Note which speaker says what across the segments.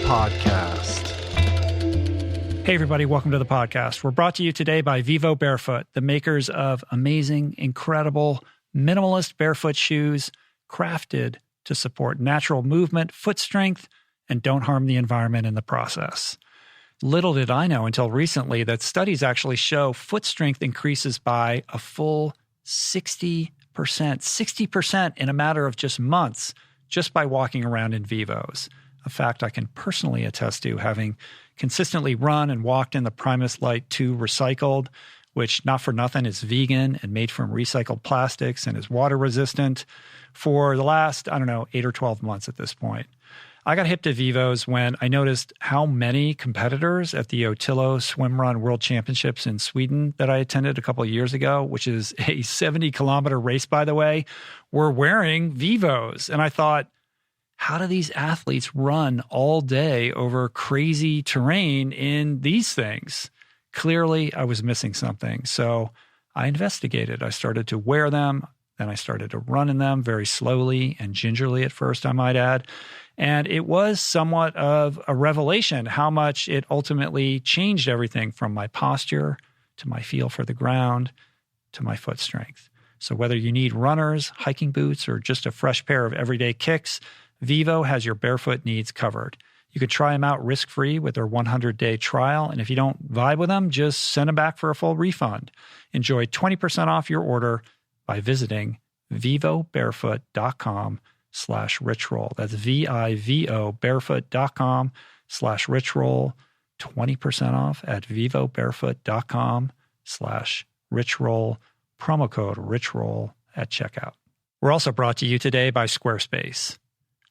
Speaker 1: Podcast. Hey everybody, welcome to the podcast. We're brought to you today by Vivo Barefoot, the makers of amazing, incredible, minimalist barefoot shoes crafted to support natural movement, foot strength, and don't harm the environment in the process. Little did I know until recently that studies actually show foot strength increases by a full 60% in a matter of just months, just by walking around in Vivos. A fact I can personally attest to, having consistently run and walked in the Primus Lite 2 Recycled, which not for nothing is vegan and made from recycled plastics and is water resistant for the last, 8 or 12 months at this point. I got hip to Vivos when I noticed how many competitors at the Otillo Swim Run World Championships in Sweden that I attended a couple of years ago, which is a 70-kilometer race, by the way, were wearing Vivos. And I thought, how do these athletes run all day over crazy terrain in these things? Clearly, I was missing something. So I investigated. I started to wear them. Then I started to run in them very slowly and gingerly at first, I might add. And it was somewhat of a revelation how much it ultimately changed everything from my posture to my feel for the ground to my foot strength. So whether you need runners, hiking boots, or just a fresh pair of everyday kicks, Vivo has your barefoot needs covered. You could try them out risk-free with their 100-day trial. And if you don't vibe with them, just send them back for a full refund. Enjoy 20% off your order by visiting vivobarefoot.com/richroll. That's VIVO barefoot.com/richroll. 20% off at vivobarefoot.com/richroll. Promo code richroll at checkout. We're also brought to you today by Squarespace.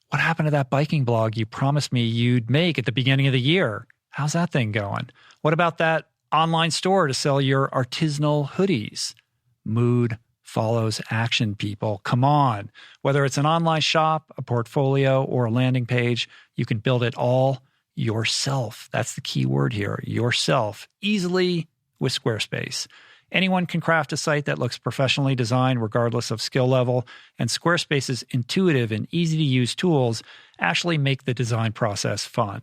Speaker 1: What happened to that biking blog you promised me you'd make at the beginning of the year? How's that thing going? What about that online store to sell your artisanal hoodies? Mood follows action, people. Come on. Whether it's an online shop, a portfolio, or a landing page, you can build it all yourself. That's the key word here, yourself, easily with Squarespace. Anyone can craft a site that looks professionally designed regardless of skill level, and Squarespace's intuitive and easy-to-use tools actually make the design process fun.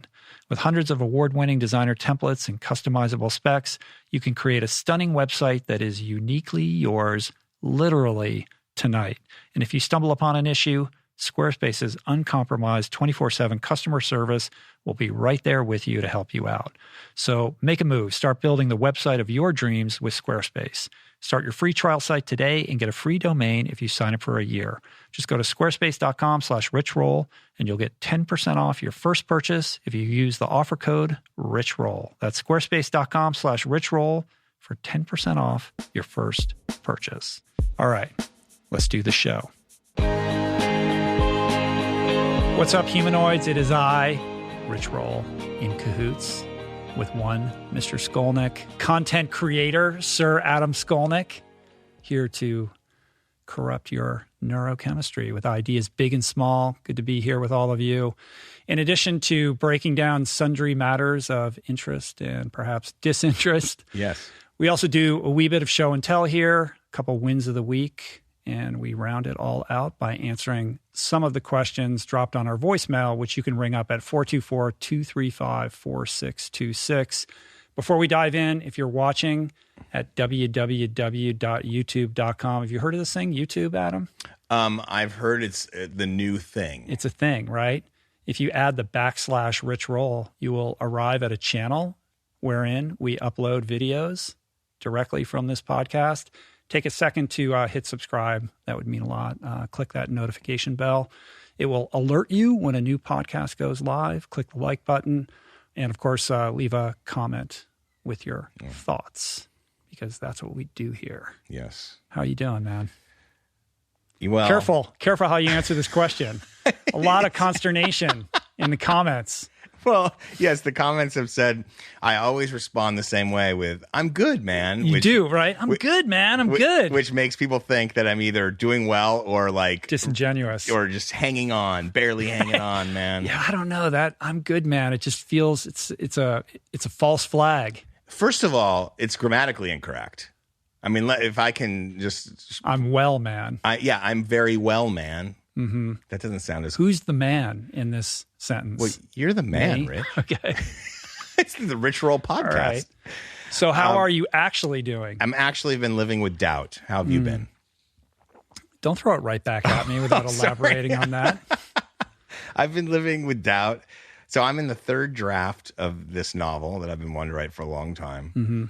Speaker 1: With hundreds of award-winning designer templates and customizable specs, you can create a stunning website that is uniquely yours, literally tonight. And if you stumble upon an issue, Squarespace's uncompromised 24/7 customer service will be right there with you to help you out. So make a move. Start building the website of your dreams with Squarespace. Start your free trial site today and get a free domain if you sign up for a year. Just go to squarespace.com/richroll and you'll get 10% off your first purchase if you use the offer code RICHROLL. That's squarespace.com/richroll for 10% off your first purchase. All right, let's do the show. What's up, humanoids? It is I, Rich Roll, in cahoots with one Mr. Skolnick, content creator, Sir Adam Skolnick, here to corrupt your neurochemistry with ideas big and small. Good to be here with all of you. In addition to breaking down sundry matters of interest and perhaps disinterest,
Speaker 2: yes,
Speaker 1: we also do a wee bit of show and tell here, a couple wins of the week, and we round it all out by answering some of the questions dropped on our voicemail, which you can ring up at 424-235-4626. Before we dive in, if you're watching at www.youtube.com, have you heard of this thing, YouTube, Adam?
Speaker 2: I've heard it's the new thing.
Speaker 1: It's a thing, right? If you add the /Rich Roll, you will arrive at a channel wherein we upload videos directly from this podcast. Take a second to hit subscribe. That would mean a lot. Click that notification bell. It will alert you when a new podcast goes live. Click the like button. And, of course, leave a comment with your thoughts, because that's what we do here.
Speaker 2: Yes.
Speaker 1: How you doing, man?
Speaker 2: Well,
Speaker 1: Careful how you answer this question. A lot of consternation in the comments.
Speaker 2: Well, yes, the comments have said, I always respond the same way with, I'm good, man.
Speaker 1: You do, right? I'm good, man. I'm good.
Speaker 2: Which makes people think that I'm either doing well or like
Speaker 1: disingenuous.
Speaker 2: Or just hanging on, barely hanging on, man.
Speaker 1: Yeah, I don't know that. I'm good, man. It just feels it's a false flag.
Speaker 2: First of all, it's grammatically incorrect. I mean, if I can just...
Speaker 1: I'm well, man.
Speaker 2: I'm very well, man.
Speaker 1: Mm-hmm.
Speaker 2: That doesn't sound as...
Speaker 1: Who's the man in this sentence?
Speaker 2: Well, you're the man,
Speaker 1: Me?
Speaker 2: Rich.
Speaker 1: Okay.
Speaker 2: It's the Rich Roll podcast.
Speaker 1: All right. So how are you actually doing?
Speaker 2: I'm actually been living with doubt. How have you been?
Speaker 1: Don't throw it right back at me without elaborating on that.
Speaker 2: I've been living with doubt. So I'm in the third draft of this novel that I've been wanting to write for a long time.
Speaker 1: Mm-hmm.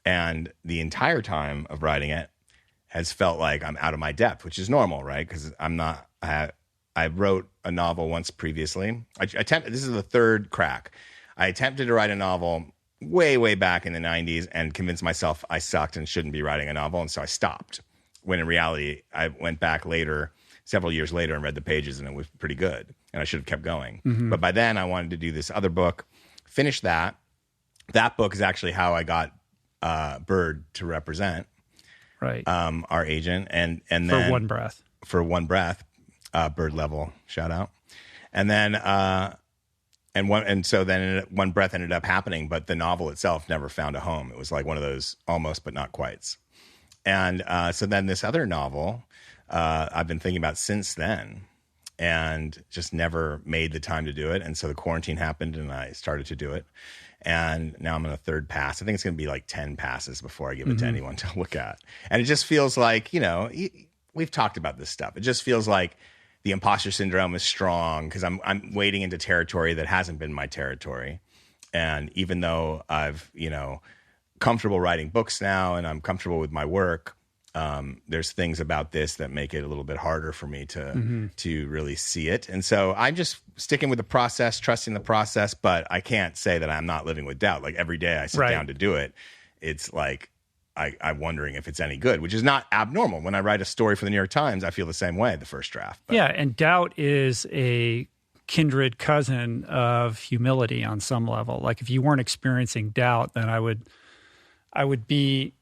Speaker 2: And the entire time of writing it has felt like I'm out of my depth, which is normal, right? Because I'm not... I wrote a novel once previously. This is the third crack. I attempted to write a novel way back in the 90s and convinced myself I sucked and shouldn't be writing a novel. And so I stopped. When in reality, I went back later, several years later, and read the pages, and it was pretty good. And I should have kept going.
Speaker 1: Mm-hmm.
Speaker 2: But by then, I wanted to do this other book, finish that. That book is actually how I got Bird to represent
Speaker 1: Right.
Speaker 2: our agent. And then
Speaker 1: For One Breath.
Speaker 2: For One Breath, Bird level shout out. And then so then One Breath ended up happening, but the novel itself never found a home. It was like one of those almost but not quites. And so then this other novel I've been thinking about since then and just never made the time to do it. And so the quarantine happened and I started to do it. And now I'm on a third pass. I think it's going to be like 10 passes before I give it to anyone to look at. And it just feels like, we've talked about this stuff. It just feels like the imposter syndrome is strong because I'm wading into territory that hasn't been my territory. And even though I've, comfortable writing books now and I'm comfortable with my work, there's things about this that make it a little bit harder for me to really see it. And so I'm just sticking with the process, trusting the process, but I can't say that I'm not living with doubt. Like every day I sit down to do it, it's like I'm wondering if it's any good, which is not abnormal. When I write a story for the New York Times, I feel the same way, the first draft. But.
Speaker 1: Yeah, and doubt is a kindred cousin of humility on some level. Like if you weren't experiencing doubt, then I would be,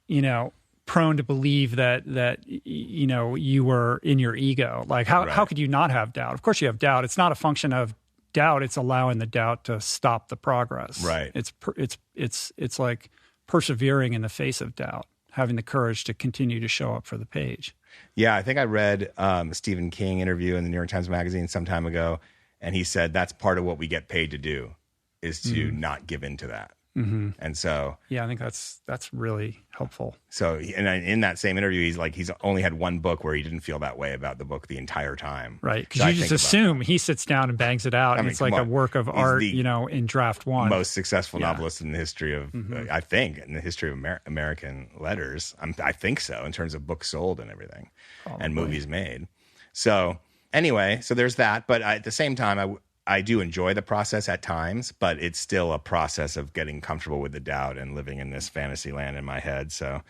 Speaker 1: prone to believe that you were in your ego. Like how could you not have doubt? Of course you have doubt. It's not a function of doubt. It's allowing the doubt to stop the progress.
Speaker 2: Right.
Speaker 1: It's like persevering in the face of doubt, having the courage to continue to show up for the page.
Speaker 2: Yeah, I think I read a Stephen King interview in the New York Times Magazine some time ago, and he said that's part of what we get paid to do is to not give in to that. Mm-hmm. And so,
Speaker 1: yeah, I think that's really helpful.
Speaker 2: So, and in that same interview, he's only had one book where he didn't feel that way about the book the entire time.
Speaker 1: Right. Because you just assume he sits down and bangs it out. And it's like a work of art, in draft one.
Speaker 2: Most successful novelist in the history of, I think, in the history of American letters. I think so, in terms of books sold and everything. Probably. And movies made. So anyway, so there's that. But at the same time, I do enjoy the process at times, but it's still a process of getting comfortable with the doubt and living in this fantasy land in my head. So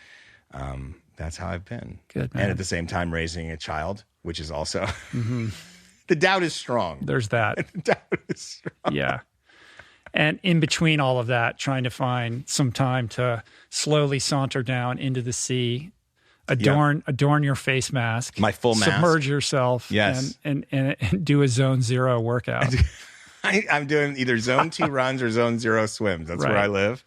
Speaker 2: that's how I've been.
Speaker 1: Good, man.
Speaker 2: And at the same time, raising a child, which is also the doubt is strong.
Speaker 1: There's that.
Speaker 2: The doubt is strong.
Speaker 1: Yeah. And in between all of that, trying to find some time to slowly saunter down into the sea, adorn your face mask,
Speaker 2: my full mask,
Speaker 1: submerge yourself,
Speaker 2: yes,
Speaker 1: and do a zone 0 workout.
Speaker 2: I'm doing either zone 2 runs or zone 0 swims. That's where I live.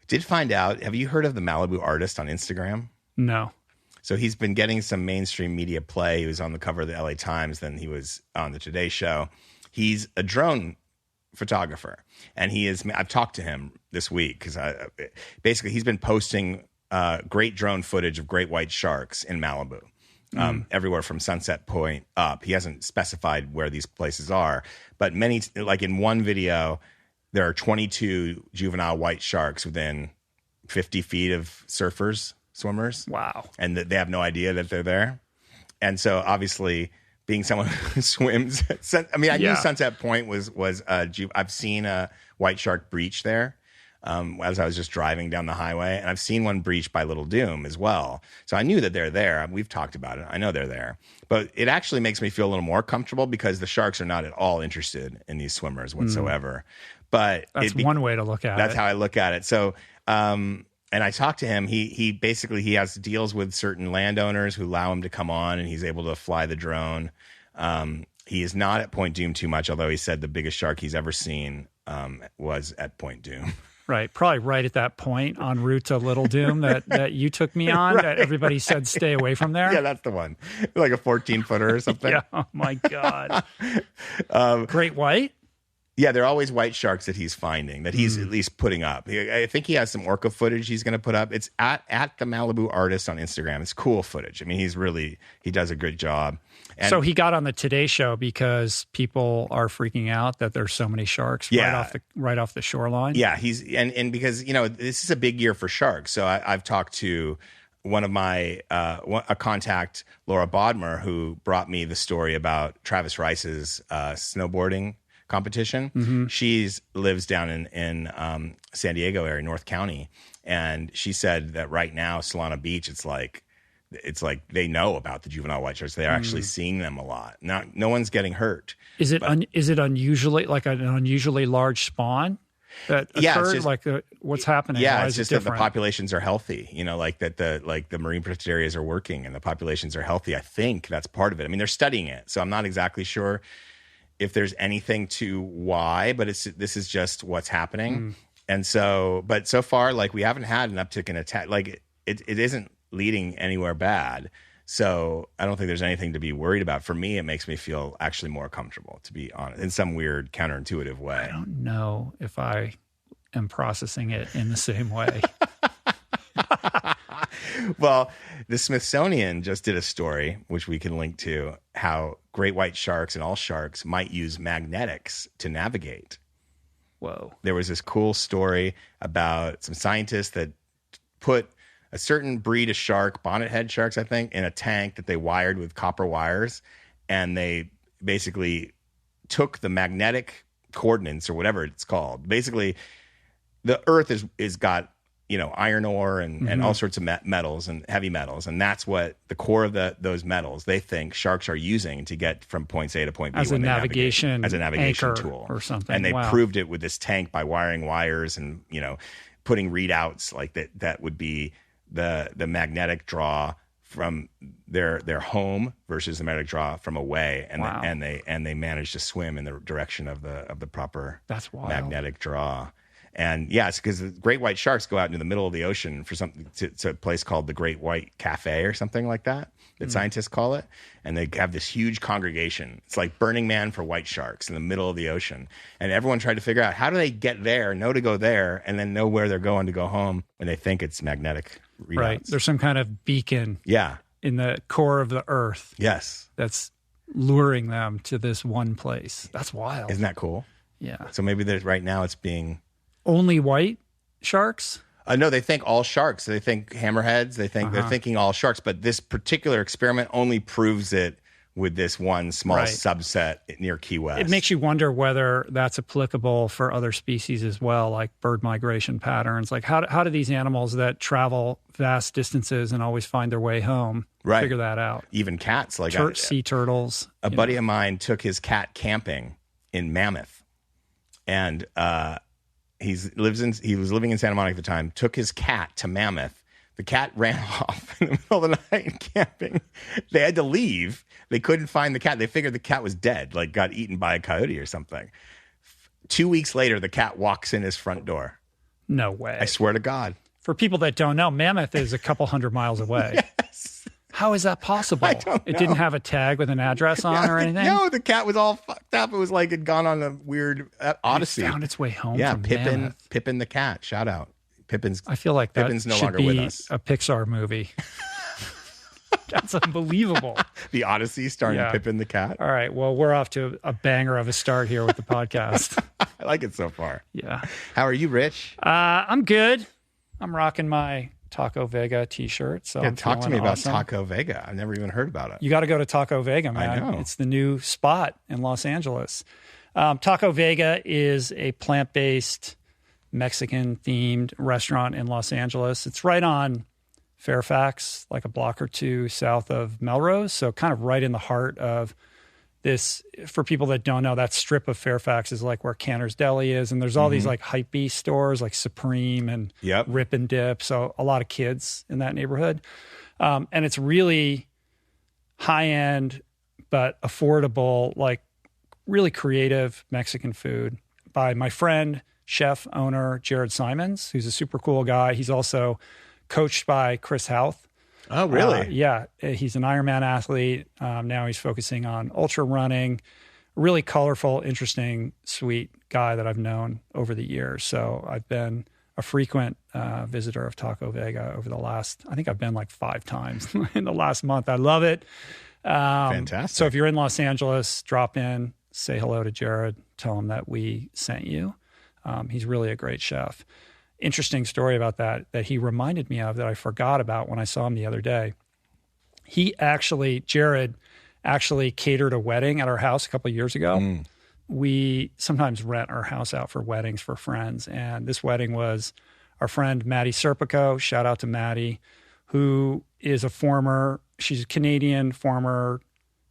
Speaker 2: Did find out. Have you heard of the Malibu artist on Instagram?
Speaker 1: No.
Speaker 2: So he's been getting some mainstream media play. He was on the cover of the LA Times. Then he was on the Today Show. He's a drone photographer, and I've talked to him this week because basically he's been posting great drone footage of great white sharks in Malibu, everywhere from Sunset Point up. He hasn't specified where these places are, but like in one video, there are 22 juvenile white sharks within 50 feet of swimmers. Wow. And they have no idea that they're there. And so obviously being someone who swims, I knew Sunset Point was I've seen a white shark breach there. As I was just driving down the highway, and I've seen one breach by Little Doom as well. So I knew that they're there. We've talked about it. I know they're there. But it actually makes me feel a little more comfortable because the sharks are not at all interested in these swimmers whatsoever. But
Speaker 1: that's one way to look at it.
Speaker 2: That's how I look at it. So, and I talked to him. He basically has deals with certain landowners who allow him to come on, and he's able to fly the drone. He is not at Point Doom too much, although he said the biggest shark he's ever seen was at Point Doom.
Speaker 1: Right. Probably right at that point en route to Little Doom that you took me on,
Speaker 2: Right.
Speaker 1: that everybody said, stay away from there.
Speaker 2: Yeah, that's the one. Like a 14-footer or something.
Speaker 1: Yeah. Oh, my God. Great white?
Speaker 2: Yeah, they're always white sharks that he's finding, that he's at least putting up. I think he has some orca footage he's going to put up. It's at the Malibu Artist on Instagram. It's cool footage. I mean, he does a good job. And
Speaker 1: so he got on the Today Show because people are freaking out that there's so many sharks right off the shoreline.
Speaker 2: Yeah, and because, this is a big year for sharks. So I've talked to one of my a contact, Laura Bodmer, who brought me the story about Travis Rice's snowboarding competition.
Speaker 1: Mm-hmm.
Speaker 2: She lives down in San Diego area, North County, and she said that right now Solana Beach, it's like they know about the juvenile white sharks. They're actually seeing them a lot. No one's getting hurt.
Speaker 1: Is it unusually like an unusually large spawn that occurred? What's happening?
Speaker 2: Yeah,
Speaker 1: Why
Speaker 2: it's
Speaker 1: is
Speaker 2: just
Speaker 1: it
Speaker 2: that the
Speaker 1: different?
Speaker 2: populations are healthy. The marine protected areas are working and the populations are healthy. I think that's part of it. I mean, they're studying it, so I'm not exactly sure if there's anything to why, but this is just what's happening. And so, but so far, like, we haven't had an uptick in attack. Like, it isn't leading anywhere bad. So I don't think there's anything to be worried about. For me, it makes me feel actually more comfortable, to be honest, in some weird counterintuitive way.
Speaker 1: I don't know if I am processing it in the same way.
Speaker 2: Well, the Smithsonian just did a story, which we can link to, how great white sharks and all sharks might use magnetics to navigate.
Speaker 1: Whoa.
Speaker 2: There was this cool story about some scientists that put a certain breed of shark, bonnethead sharks, I think, in a tank that they wired with copper wires. And they basically took the magnetic coordinates, or whatever it's called. Basically, the Earth is got, iron ore and all sorts of metals and heavy metals. And that's what the core of those metals, they think sharks are using to get from point A to point B. As a navigation tool
Speaker 1: or something.
Speaker 2: And they proved it with this tank by wiring wires and, putting readouts like that would be the magnetic draw from their home versus the magnetic draw from away. And they managed to swim in the direction of the proper magnetic draw. And yeah, it's because the great white sharks go out into the middle of the ocean for something to a place called the Great White Cafe or something like that scientists call it. And they have this huge congregation. It's like Burning Man for white sharks in the middle of the ocean. And everyone tried to figure out, how do they get there, know to go there, and then know where they're going to go home. And they think it's magnetic readouts.
Speaker 1: Right. There's some kind of beacon in the core of the Earth.
Speaker 2: Yes.
Speaker 1: That's luring them to this one place. That's wild.
Speaker 2: Isn't that cool?
Speaker 1: Yeah.
Speaker 2: So maybe right now it's being...
Speaker 1: Only white sharks?
Speaker 2: No, they think all sharks. They think hammerheads. They think they're thinking all sharks. But this particular experiment only proves it with this one small subset near Key West.
Speaker 1: It makes you wonder whether that's applicable for other species as well, like bird migration patterns. Like how do these animals that travel vast distances and always find their way home figure that out?
Speaker 2: Even cats, like
Speaker 1: sea turtles.
Speaker 2: A buddy of mine took his cat camping in Mammoth, and he was living in Santa Monica at the time. Took his cat to Mammoth. The cat ran off in the middle of the night camping. They had to leave. They couldn't find the cat. They figured the cat was dead, like got eaten by a coyote or something. 2 weeks later, the cat walks in his front door.
Speaker 1: No way.
Speaker 2: I swear to God.
Speaker 1: For people that don't know, Mammoth is a couple hundred miles away.
Speaker 2: Yes.
Speaker 1: How is that possible?
Speaker 2: I don't know.
Speaker 1: It didn't have a tag with an address on or anything?
Speaker 2: No, the cat was all fucked up. It was like it had gone on a weird odyssey.
Speaker 1: It found its way home from Mammoth.
Speaker 2: Pippin the cat. Shout out.
Speaker 1: I feel like that
Speaker 2: Pippin's no
Speaker 1: should
Speaker 2: longer
Speaker 1: be
Speaker 2: with us.
Speaker 1: a Pixar movie. That's unbelievable.
Speaker 2: The Odyssey starring Pippin the cat.
Speaker 1: All right. Well, we're off to a banger of a start here with the podcast.
Speaker 2: I like it so far.
Speaker 1: Yeah.
Speaker 2: How are you, Rich?
Speaker 1: I'm good. I'm rocking my Taco Vega t-shirt. So
Speaker 2: talk to me about Taco Vega. I've never even heard about it.
Speaker 1: You got to go to Taco Vega, man.
Speaker 2: I know.
Speaker 1: It's the new spot in Los Angeles. Taco Vega is a plant-based Mexican-themed restaurant in Los Angeles. It's right on Fairfax, like a block or two south of Melrose. So kind of right in the heart of this. For people that don't know, that strip of Fairfax is like where Canter's Deli is. And there's all these like hypebeast stores like Supreme and Rip and Dip. So a lot of kids in that neighborhood. And it's really high-end, but affordable, like really creative Mexican food by my friend chef owner Jared Simons, who's a super cool guy. He's also coached by Chris Houth.
Speaker 2: Oh, really?
Speaker 1: Yeah. He's an Ironman athlete. Now he's focusing on ultra running. Really colorful, interesting, sweet guy that I've known over the years. So I've been a frequent visitor of Taco Vega over the last, I think I've been like 5 times in the last month. I love it.
Speaker 2: Fantastic.
Speaker 1: So if you're in Los Angeles, drop in, say hello to Jared, tell him that we sent you. He's really a great chef. Interesting story about that he reminded me of that I forgot about when I saw him the other day. Jared actually catered a wedding at our house a couple of years ago. We sometimes rent our house out for weddings for friends. And this wedding was our friend Maddie Serpico, shout out to Maddie, who is she's a Canadian former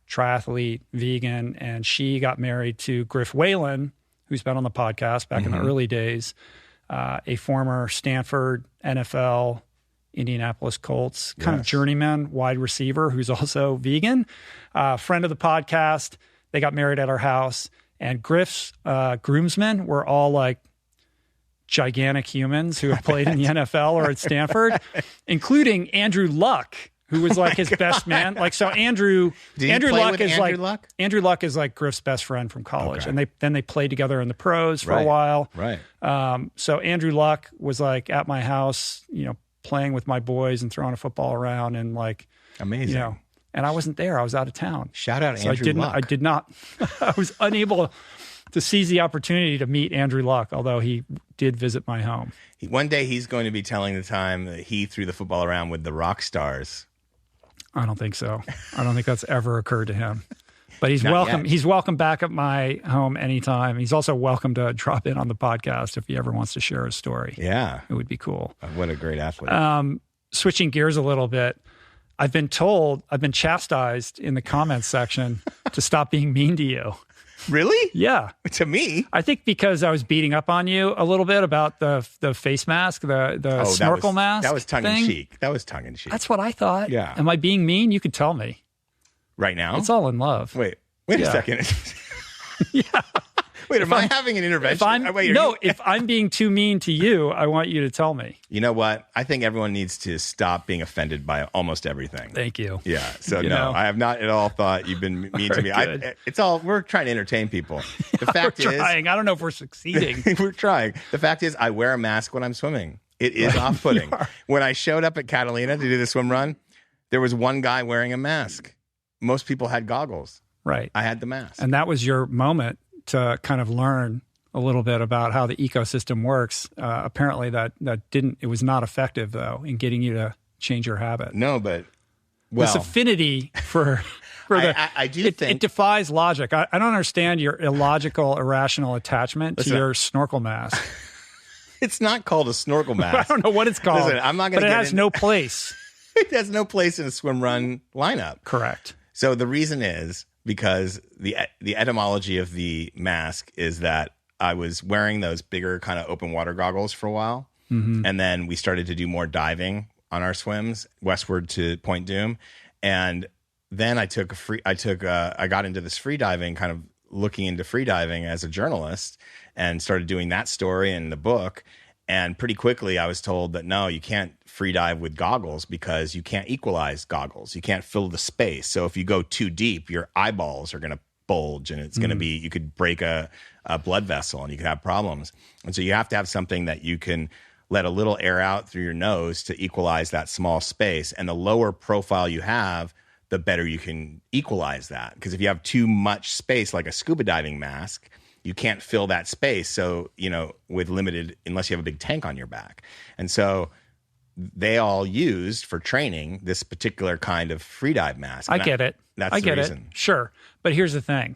Speaker 1: triathlete, vegan, and she got married to Griff Whalen, who's been on the podcast back in the early days, a former Stanford, NFL, Indianapolis Colts, kind of journeyman wide receiver who's also vegan, friend of the podcast. They got married at our house, and Griff's groomsmen were all like gigantic humans who have played in the NFL or at Stanford, including Andrew Luck, who was like his best man. Like, so Andrew Luck is like Griff's best friend from college. Okay. And they played together in the pros for a while.
Speaker 2: Right.
Speaker 1: So Andrew Luck was like at my house, playing with my boys and throwing a football around and like,
Speaker 2: amazing.
Speaker 1: And I wasn't there. I was out of town.
Speaker 2: Shout out Andrew Luck.
Speaker 1: I did not. I was unable to seize the opportunity to meet Andrew Luck, although he did visit my home.
Speaker 2: One day he's going to be telling the time that he threw the football around with the rock stars.
Speaker 1: I don't think so. I don't think that's ever occurred to him. But he's welcome.
Speaker 2: Yet.
Speaker 1: He's welcome back at my home anytime. He's also welcome to drop in on the podcast if he ever wants to share his story.
Speaker 2: Yeah.
Speaker 1: It would be cool.
Speaker 2: What a great athlete.
Speaker 1: Switching gears a little bit, I've been chastised in the comments section to stop being mean to you.
Speaker 2: Really?
Speaker 1: Yeah.
Speaker 2: To me?
Speaker 1: I think because I was beating up on you a little bit about the face mask, the snorkel mask.
Speaker 2: That was tongue in cheek.
Speaker 1: That's what I thought.
Speaker 2: Yeah.
Speaker 1: Am I being mean? You could tell me.
Speaker 2: Right now?
Speaker 1: It's all in love.
Speaker 2: Wait a second.
Speaker 1: Yeah.
Speaker 2: Wait, am I having an intervention?
Speaker 1: If I'm being too mean to you, I want you to tell me.
Speaker 2: You know what? I think everyone needs to stop being offended by almost everything.
Speaker 1: Thank you.
Speaker 2: Yeah. So I have not at all thought you've been mean to me. We're trying to entertain people. The fact is,
Speaker 1: trying. I don't know if we're succeeding.
Speaker 2: We're trying. The fact is, I wear a mask when I'm swimming. It is off-putting. When I showed up at Catalina to do the swim run, there was one guy wearing a mask. Most people had goggles.
Speaker 1: Right.
Speaker 2: I had the mask.
Speaker 1: And that was your moment to kind of learn a little bit about how the ecosystem works. Apparently it was not effective though in getting you to change your habit.
Speaker 2: No, but
Speaker 1: this affinity for
Speaker 2: I do think
Speaker 1: it defies logic. I don't understand your illogical, irrational attachment to your snorkel mask.
Speaker 2: It's not called a snorkel mask.
Speaker 1: I don't know what it's called.
Speaker 2: Listen, I'm not going to.
Speaker 1: But it has no place.
Speaker 2: It has no place in a swim run lineup.
Speaker 1: Correct.
Speaker 2: So the reason is because the etymology of the mask is that I was wearing those bigger kind of open water goggles for a while. Mm-hmm. And then we started to do more diving on our swims westward to Point Doom. And then I got into this free diving, kind of looking into free diving as a journalist, and started doing that story in the book. And pretty quickly I was told that no, you can't free dive with goggles because you can't equalize goggles. You can't fill the space. So if you go too deep, your eyeballs are going to bulge and it's going to be, you could break a blood vessel and you could have problems. And so you have to have something that you can let a little air out through your nose to equalize that small space. And the lower profile you have, the better you can equalize that. Because if you have too much space, like a scuba diving mask, you can't fill that space. So, with limited, unless you have a big tank on your back. And so they all used for training this particular kind of free dive mask.
Speaker 1: I get it.
Speaker 2: That's the reason.
Speaker 1: Sure. But here's the thing.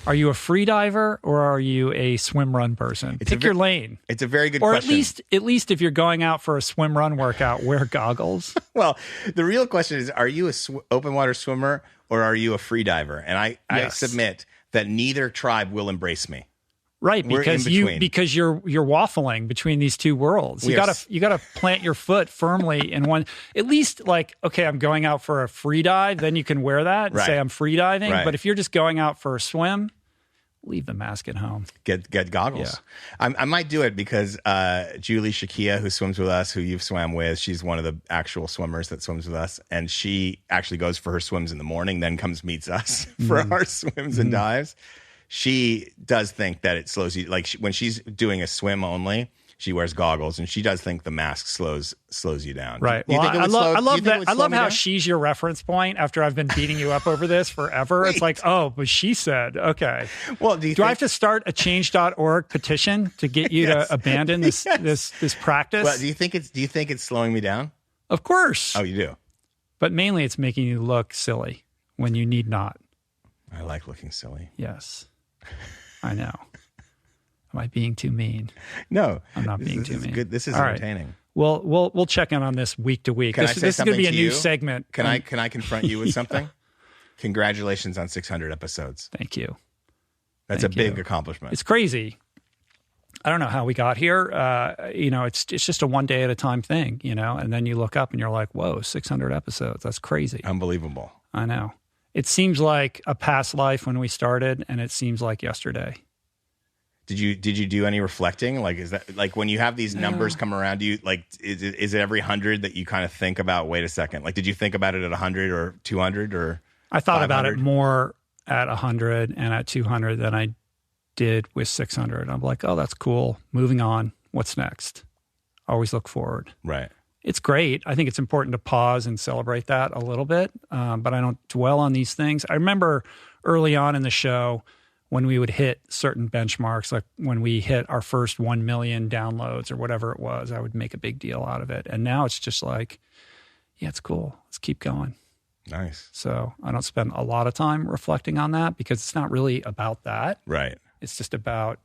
Speaker 1: Are you a free diver or are you a swim run person? Pick your lane.
Speaker 2: It's a very good
Speaker 1: question.
Speaker 2: Or
Speaker 1: at least if you're going out for a swim run workout, wear goggles.
Speaker 2: Well, the real question is, are you a open water swimmer or are you a free diver? And I submit that neither tribe will embrace me.
Speaker 1: Right, because you're waffling between these two worlds. You gotta plant your foot firmly in one. At least okay, I'm going out for a free dive, then you can wear that and say I'm free diving. Right. But if you're just going out for a swim, leave the mask at home.
Speaker 2: Get goggles. Yeah. I might do it because Julie Shakia, who swims with us, who you've swam with, she's one of the actual swimmers that swims with us, and she actually goes for her swims in the morning, then comes meets us for our swims and dives. She does think that it slows you. Like when she's doing a swim only, she wears goggles, and she does think the mask slows you down.
Speaker 1: Right.
Speaker 2: Well,
Speaker 1: I love that. I love how she's your reference point after I've been beating you up over this forever. Right. It's like, oh, but she said, okay.
Speaker 2: Well, do
Speaker 1: I have to start a change.org petition to get you to abandon this practice?
Speaker 2: Well, do you think it's slowing me down?
Speaker 1: Of course.
Speaker 2: Oh, you do.
Speaker 1: But mainly, it's making you look silly when you need not.
Speaker 2: I like looking silly.
Speaker 1: Yes, I know. Am I being too mean?
Speaker 2: No,
Speaker 1: I'm not being too mean.
Speaker 2: Good. This is
Speaker 1: all
Speaker 2: entertaining.
Speaker 1: Right. We'll check in on this week to week. This is going to be a new segment.
Speaker 2: Can I confront you with something? Congratulations on 600 episodes.
Speaker 1: Thank you.
Speaker 2: That's a big accomplishment.
Speaker 1: It's crazy. I don't know how we got here. It's just a one day at a time thing, and then you look up and you're like, whoa, 600 episodes. That's crazy.
Speaker 2: Unbelievable.
Speaker 1: I know. It seems like a past life when we started, and it seems like yesterday.
Speaker 2: Did you do any reflecting? Like, is that like when you have these numbers come around, do you like, is it every 100 that you kind of think about, wait a second, like, did you think about it at 100 or 200 or
Speaker 1: I thought
Speaker 2: 500?
Speaker 1: About it more at 100 and at 200 than I did with 600. I'm like, oh, that's cool. Moving on. What's next? Always look forward.
Speaker 2: Right.
Speaker 1: It's great. I think it's important to pause and celebrate that a little bit, but I don't dwell on these things. I remember early on in the show when we would hit certain benchmarks, like when we hit our first 1 million downloads or whatever it was, I would make a big deal out of it. And now it's just like, yeah, it's cool. Let's keep going.
Speaker 2: Nice.
Speaker 1: So I don't spend a lot of time reflecting on that because it's not really about that.
Speaker 2: Right.
Speaker 1: It's just about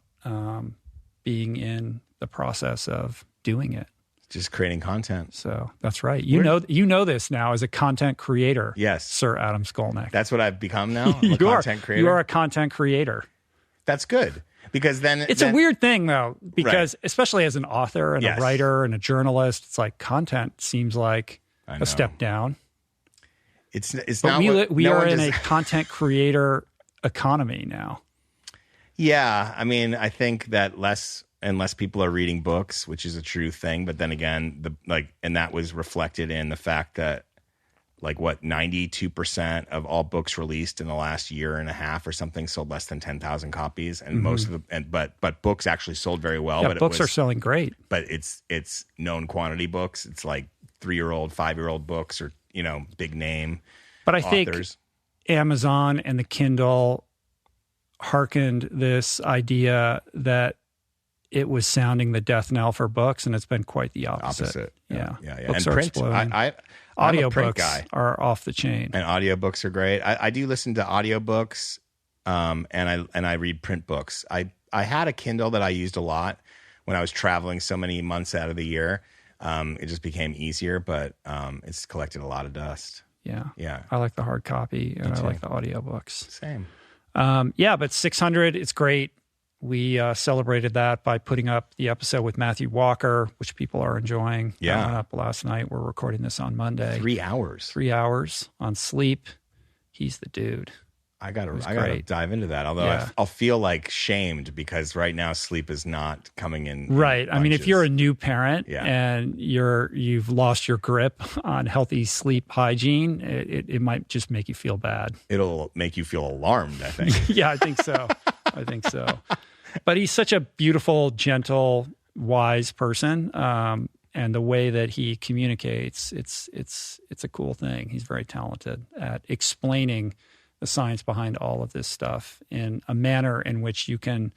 Speaker 1: being in the process of doing it.
Speaker 2: Just creating content.
Speaker 1: So that's right. You know this now as a content creator.
Speaker 2: Yes.
Speaker 1: Sir Adam Skolnick.
Speaker 2: That's what I've become now? I'm a content creator?
Speaker 1: You are a content creator.
Speaker 2: That's good. Because then...
Speaker 1: It's a weird thing, though, because especially as an author and a writer and a journalist, it's like content seems like a step down.
Speaker 2: It's
Speaker 1: but
Speaker 2: not...
Speaker 1: We are in a content creator economy now.
Speaker 2: Yeah. I mean, I think that less people are reading books, which is a true thing. But then again, and that was reflected in the fact that 92% of all books released in the last year and a half or something sold less than 10,000 copies. And most of but books actually sold very well.
Speaker 1: Yeah,
Speaker 2: but
Speaker 1: books are selling great.
Speaker 2: But it's known quantity books. It's like 3-year-old, 5-year-old books or, big name
Speaker 1: But I
Speaker 2: authors.
Speaker 1: think Amazon and the Kindle hearkened this idea that it was sounding the death knell for books, and it's been quite the opposite. Yeah. Books
Speaker 2: and
Speaker 1: are
Speaker 2: print.
Speaker 1: exploding. Audiobooks are off the chain.
Speaker 2: And audiobooks are great. I do listen to audiobooks, and I read print books. I had a Kindle that I used a lot when I was traveling so many months out of the year. It just became easier, but it's collected a lot of dust.
Speaker 1: Yeah. I like the hard copy, and I like the audiobooks.
Speaker 2: Same.
Speaker 1: But 600, it's great. We celebrated that by putting up the episode with Matthew Walker, which people are enjoying.
Speaker 2: Yeah.
Speaker 1: That went up last night. We're recording this on Monday.
Speaker 2: 3 hours.
Speaker 1: 3 hours on sleep. He's the dude.
Speaker 2: I gotta dive into that. Although I'll feel like shamed because right now sleep is not coming in.
Speaker 1: Right.
Speaker 2: In
Speaker 1: I mean, if you're a new parent and you've lost your grip on healthy sleep hygiene, it might just make you feel bad.
Speaker 2: It'll make you feel alarmed, I think.
Speaker 1: Yeah, I think so. But he's such a beautiful, gentle, wise person. And the way that he communicates, it's a cool thing. He's very talented at explaining the science behind all of this stuff in a manner in which you can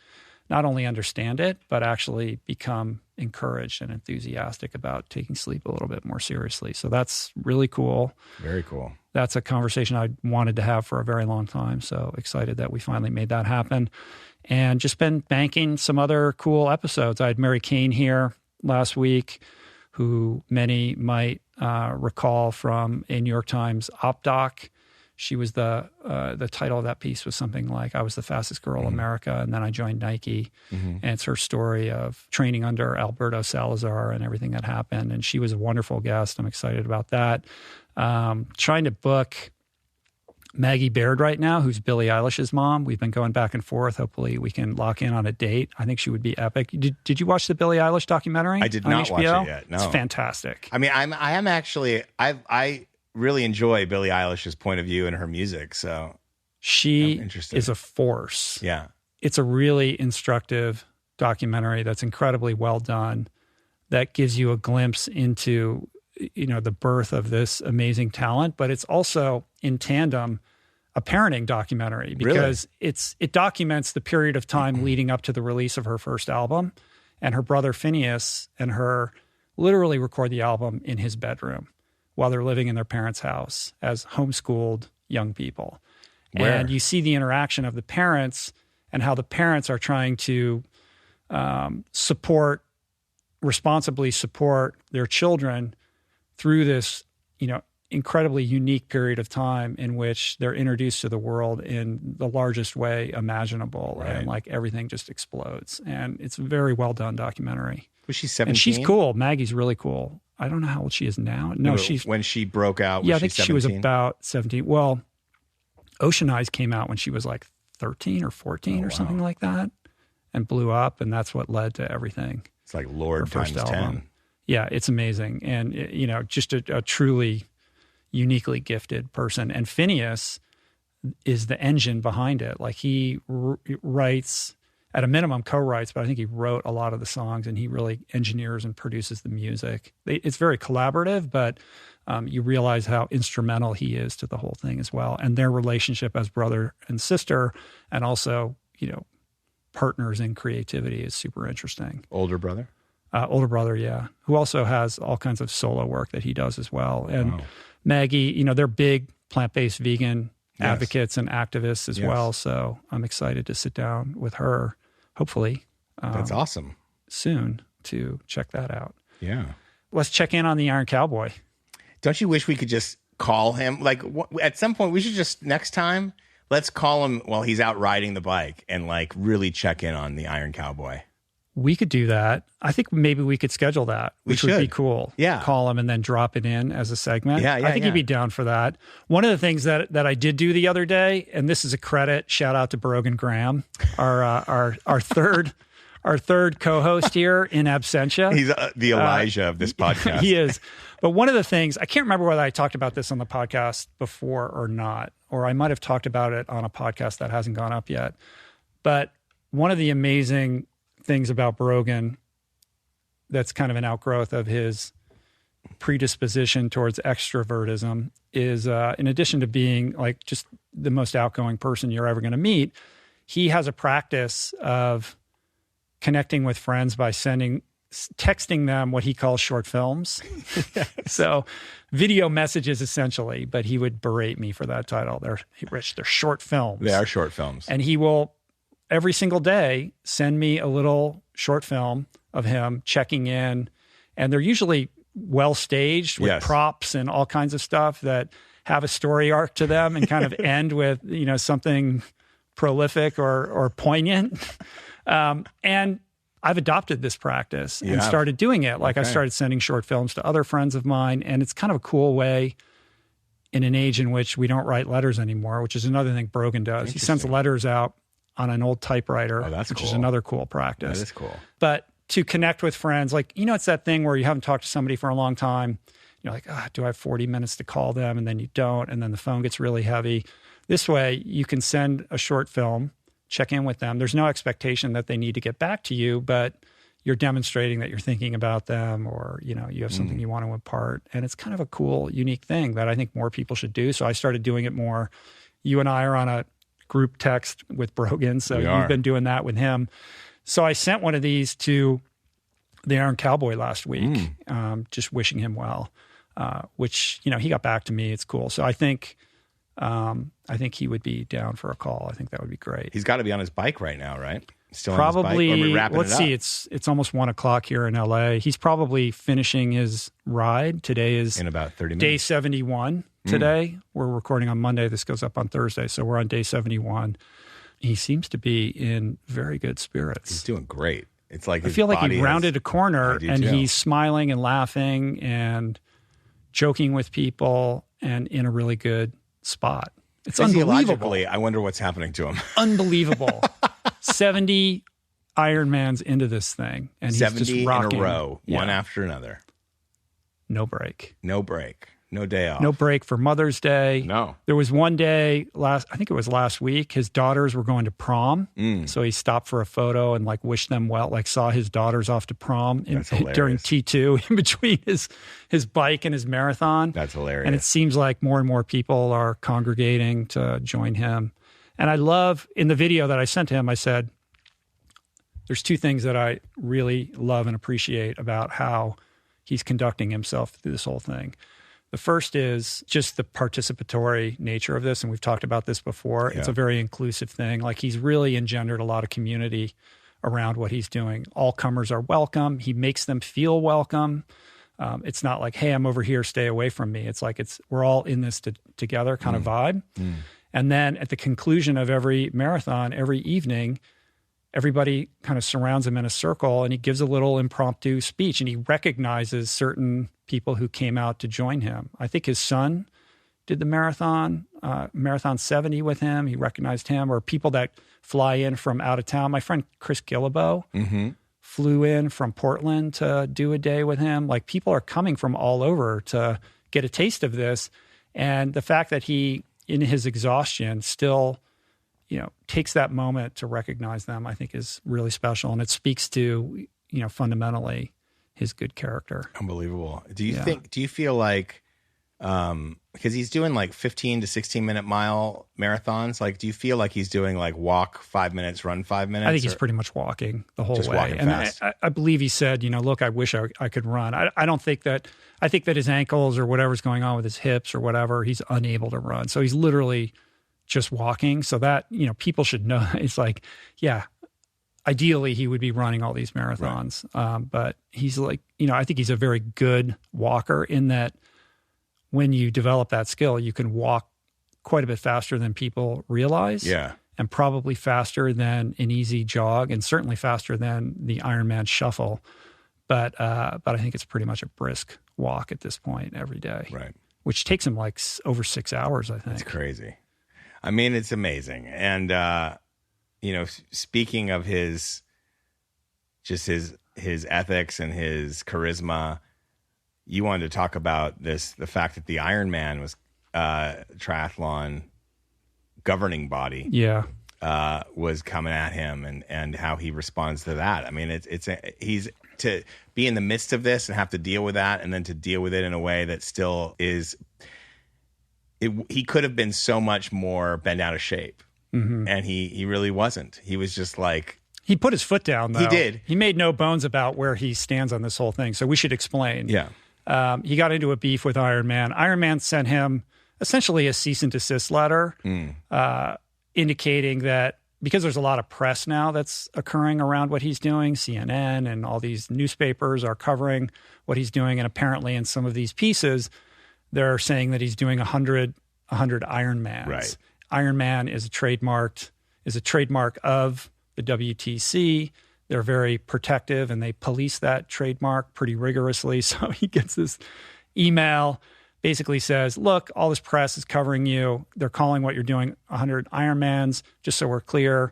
Speaker 1: not only understand it, but actually become encouraged and enthusiastic about taking sleep a little bit more seriously. So that's really cool.
Speaker 2: Very cool.
Speaker 1: That's a conversation I wanted to have for a very long time. So excited that we finally made that happen. And just been banking some other cool episodes. I had Mary Kane here last week, who many might recall from a New York Times op doc. She was the title of that piece was something like, I was the fastest girl in America, and then I joined Nike. And it's her story of training under Alberto Salazar and everything that happened. And she was a wonderful guest. I'm excited about that. Trying to book Maggie Baird right now, who's Billie Eilish's mom. We've been going back and forth. Hopefully we can lock in on a date. I think she would be epic. Did you watch the Billie Eilish documentary?
Speaker 2: I did not watch it yet. No.
Speaker 1: It's fantastic.
Speaker 2: I mean, I really enjoy Billie Eilish's point of view and her music. So
Speaker 1: she is a force.
Speaker 2: Yeah.
Speaker 1: It's a really instructive documentary that's incredibly well done, that gives you a glimpse into, the birth of this amazing talent, but it's also in tandem a parenting documentary, because it documents the period of time leading up to the release of her first album, and her brother Phineas and her literally record the album in his bedroom while they're living in their parents' house as homeschooled young people. And you see the interaction of the parents and how the parents are trying to responsibly support their children through this, incredibly unique period of time in which they're introduced to the world in the largest way imaginable. Right. And like everything just explodes. And it's a very well done documentary.
Speaker 2: Was she 17?
Speaker 1: And she's cool. Maggie's really cool. I don't know how old she is now. No, she's...
Speaker 2: When she broke out,
Speaker 1: I think she was about 17. Well, Ocean Eyes came out when she was like 13 or 14 or something like that, and blew up. And that's what led to everything.
Speaker 2: It's like Lord times 10.
Speaker 1: Yeah, it's amazing. And, just a truly uniquely gifted person. And Phineas is the engine behind it. Like he writes, at a minimum, co-writes, but I think he wrote a lot of the songs, and he really engineers and produces the music. It's very collaborative, but you realize how instrumental he is to the whole thing as well. And their relationship as brother and sister, and also, partners in creativity, is super interesting.
Speaker 2: Older brother?
Speaker 1: Older brother, yeah, who also has all kinds of solo work that he does as well. And Maggie, they're big plant-based vegan advocates and activists as well. So I'm excited to sit down with her, hopefully.
Speaker 2: That's awesome.
Speaker 1: Soon, to check that out.
Speaker 2: Yeah.
Speaker 1: Let's check in on the Iron Cowboy.
Speaker 2: Don't you wish we could just call him? Like at some point, we should just, next time, let's call him while he's out riding the bike and like really check in on the Iron Cowboy.
Speaker 1: We could do that. I think maybe we could schedule that, which would be cool.
Speaker 2: Yeah.
Speaker 1: Call him and then drop it in as a segment.
Speaker 2: Yeah,
Speaker 1: I think he'd be down for that. One of the things that I did do the other day, and this is a credit, shout out to Brogan Graham, our third co-host here in absentia.
Speaker 2: He's the Elijah of this podcast.
Speaker 1: He is. But one of the things, I can't remember whether I talked about this on the podcast before or not, or I might have talked about it on a podcast that hasn't gone up yet. But one of the amazing things about Brogan that's kind of an outgrowth of his predisposition towards extrovertism is, in addition to being like just the most outgoing person you're ever going to meet, he has a practice of connecting with friends by texting them what he calls short films. So video messages essentially, but he would berate me for that title. They're short films.
Speaker 2: They are short films.
Speaker 1: And he will every single day send me a little short film of him checking in. And they're usually well staged with props and all kinds of stuff that have a story arc to them and kind of end with, something prolific or poignant. And I've adopted this practice and started doing it. Like I started sending short films to other friends of mine, and it's kind of a cool way in an age in which we don't write letters anymore, which is another thing Brogan does. He sends letters out on an old typewriter, which is another cool practice.
Speaker 2: That is cool.
Speaker 1: But to connect with friends, like, it's that thing where you haven't talked to somebody for a long time. You're like, do I have 40 minutes to call them? And then you don't. And then the phone gets really heavy. This way you can send a short film, check in with them. There's no expectation that they need to get back to you, but you're demonstrating that you're thinking about them, or, you have something you want to impart. And it's kind of a cool, unique thing that I think more people should do. So I started doing it more. You and I are on a group text with Brogan, so you've been doing that with him. So I sent one of these to the Iron Cowboy last week, just wishing him well, which, he got back to me. It's cool. So I think he would be down for a call. I think that would be great.
Speaker 2: He's got to be on his bike right now, right? Still
Speaker 1: probably.
Speaker 2: On his bike? Or are we wrapping
Speaker 1: let's see. It's almost 1:00 here in LA. He's probably finishing his ride. Today is
Speaker 2: in about 30 minutes.
Speaker 1: Day 71 today. We're recording on Monday. This goes up on Thursday, so we're on day 71. He seems to be in very good spirits.
Speaker 2: He's doing great. It's like
Speaker 1: I feel like he rounded a corner and he's smiling and laughing and joking with people and in a really good spot. It's unbelievable.
Speaker 2: Physiologically, I wonder what's happening to him.
Speaker 1: Unbelievable. 70 Ironmans into this thing, and he's
Speaker 2: 70
Speaker 1: just rocking.
Speaker 2: in a row, one after another.
Speaker 1: No break.
Speaker 2: No break. No day off.
Speaker 1: No break for Mother's Day.
Speaker 2: No.
Speaker 1: There was one day I think it was last week, his daughters were going to prom. So he stopped for a photo and like wished them well, like saw his daughters off to prom during T2 in between his bike and his marathon.
Speaker 2: That's hilarious.
Speaker 1: And it seems like more and more people are congregating to join him. And I love, in the video that I sent to him, I said, there's two things that I really love and appreciate about how he's conducting himself through this whole thing. The first is just the participatory nature of this, and we've talked about this before. Yeah. It's a very inclusive thing. Like, he's really engendered a lot of community around what he's doing. All comers are welcome. He makes them feel welcome. It's not like, hey, I'm over here, stay away from me. It's like we're all in this together kind of vibe. And then at the conclusion of every marathon, every evening, everybody kind of surrounds him in a circle, and he gives a little impromptu speech, and he recognizes certain people who came out to join him. I think his son did the marathon 70 with him. He recognized him, or people that fly in from out of town. My friend Chris Gillibo flew in from Portland to do a day with him. Like, people are coming from all over to get a taste of this. And the fact that he, in his exhaustion, still takes that moment to recognize them, I think is really special. And it speaks to, fundamentally his good character.
Speaker 2: Unbelievable. Do you feel like, because he's doing like 15 to 16 minute mile marathons, like, do you feel like he's doing like walk 5 minutes, run 5 minutes?
Speaker 1: I think he's pretty much walking the whole way.
Speaker 2: Walking fast.
Speaker 1: And I believe he said, look, I wish I could run. I think that his ankles or whatever's going on with his hips or whatever, he's unable to run. So he's literally just walking, so that, people should know. It's like, yeah, ideally he would be running all these marathons. Right. But he's like, I think he's a very good walker in that when you develop that skill, you can walk quite a bit faster than people realize.
Speaker 2: Yeah.
Speaker 1: And probably faster than an easy jog, and certainly faster than the Ironman shuffle. But I think it's pretty much a brisk walk at this point every day.
Speaker 2: Right. Which
Speaker 1: takes him like over 6 hours, I think.
Speaker 2: That's crazy. I mean, it's amazing. And, speaking of his ethics and his charisma, you wanted to talk about the fact that the Ironman was triathlon governing body.
Speaker 1: Yeah.
Speaker 2: Was coming at him and how he responds to that. I mean, he's to be in the midst of this and have to deal with that, and then to deal with it in a way that still is. He could have been so much more bent out of shape, and he really wasn't. He was just like,
Speaker 1: he put his foot down, though.
Speaker 2: He did.
Speaker 1: He made no bones about where he stands on this whole thing. So we should explain.
Speaker 2: Yeah.
Speaker 1: He got into a beef with Ironman. Ironman sent him essentially a cease and desist letter, indicating that because there's a lot of press now that's occurring around what he's doing, CNN and all these newspapers are covering what he's doing, and apparently in some of these pieces, they're saying that he's doing 100 Ironmans.
Speaker 2: Right.
Speaker 1: Ironman is a trademark of the WTC. They're very protective, and they police that trademark pretty rigorously. So he gets this email, basically says, look, all this press is covering you. They're calling what you're doing 100 Ironmans. Just so we're clear,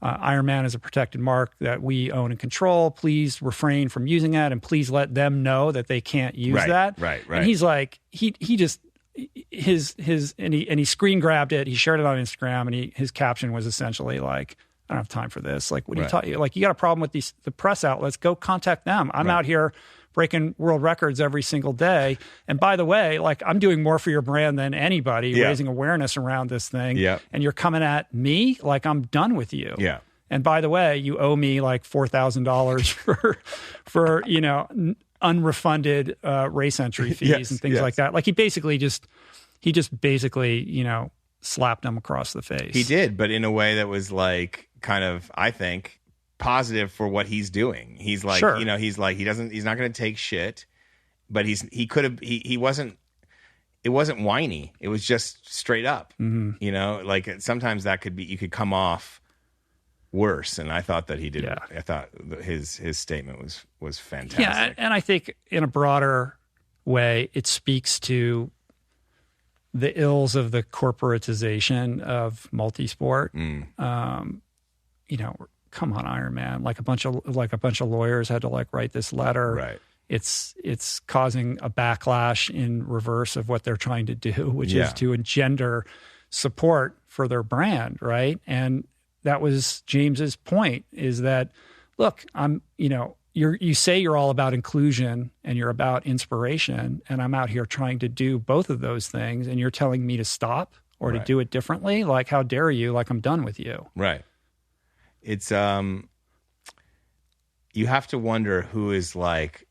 Speaker 1: Ironman is a protected mark that we own and control. Please refrain from using that, and please let them know that they can't use that.
Speaker 2: Right.
Speaker 1: And he's like, he screen grabbed it. He shared it on Instagram, and his caption was essentially like, I don't have time for this. Like, what are you talking? Like, you got a problem with the press outlets? Go contact them. I'm out here breaking world records every single day. And by the way, like, I'm doing more for your brand than anybody, raising awareness around this thing.
Speaker 2: Yeah.
Speaker 1: And you're coming at me? Like, I'm done with you.
Speaker 2: Yeah.
Speaker 1: And by the way, you owe me like $4,000 for unrefunded race entry fees and things like that. Like, he just basically slapped him across the face.
Speaker 2: He did, but in a way that was like kind of, I think, positive for what he's doing. He's like,
Speaker 1: sure.
Speaker 2: He's like, he's not going to take shit, but he wasn't, it wasn't whiny. It was just straight up, like sometimes that could be, you could come off worse. And I thought that he did. Yeah. I thought his statement was fantastic.
Speaker 1: Yeah. And I think in a broader way, it speaks to the ills of the corporatization of multisport. You know, come on, Ironman. Like a bunch of lawyers had to like write this letter.
Speaker 2: Right.
Speaker 1: It's causing a backlash in reverse of what they're trying to do, which is to engender support for their brand, right? And that was James's point, is that, look, you say you're all about inclusion and you're about inspiration, and I'm out here trying to do both of those things, and you're telling me to stop or to do it differently? Like, how dare you? Like, I'm done with you. Right.
Speaker 2: It's you have to wonder who is like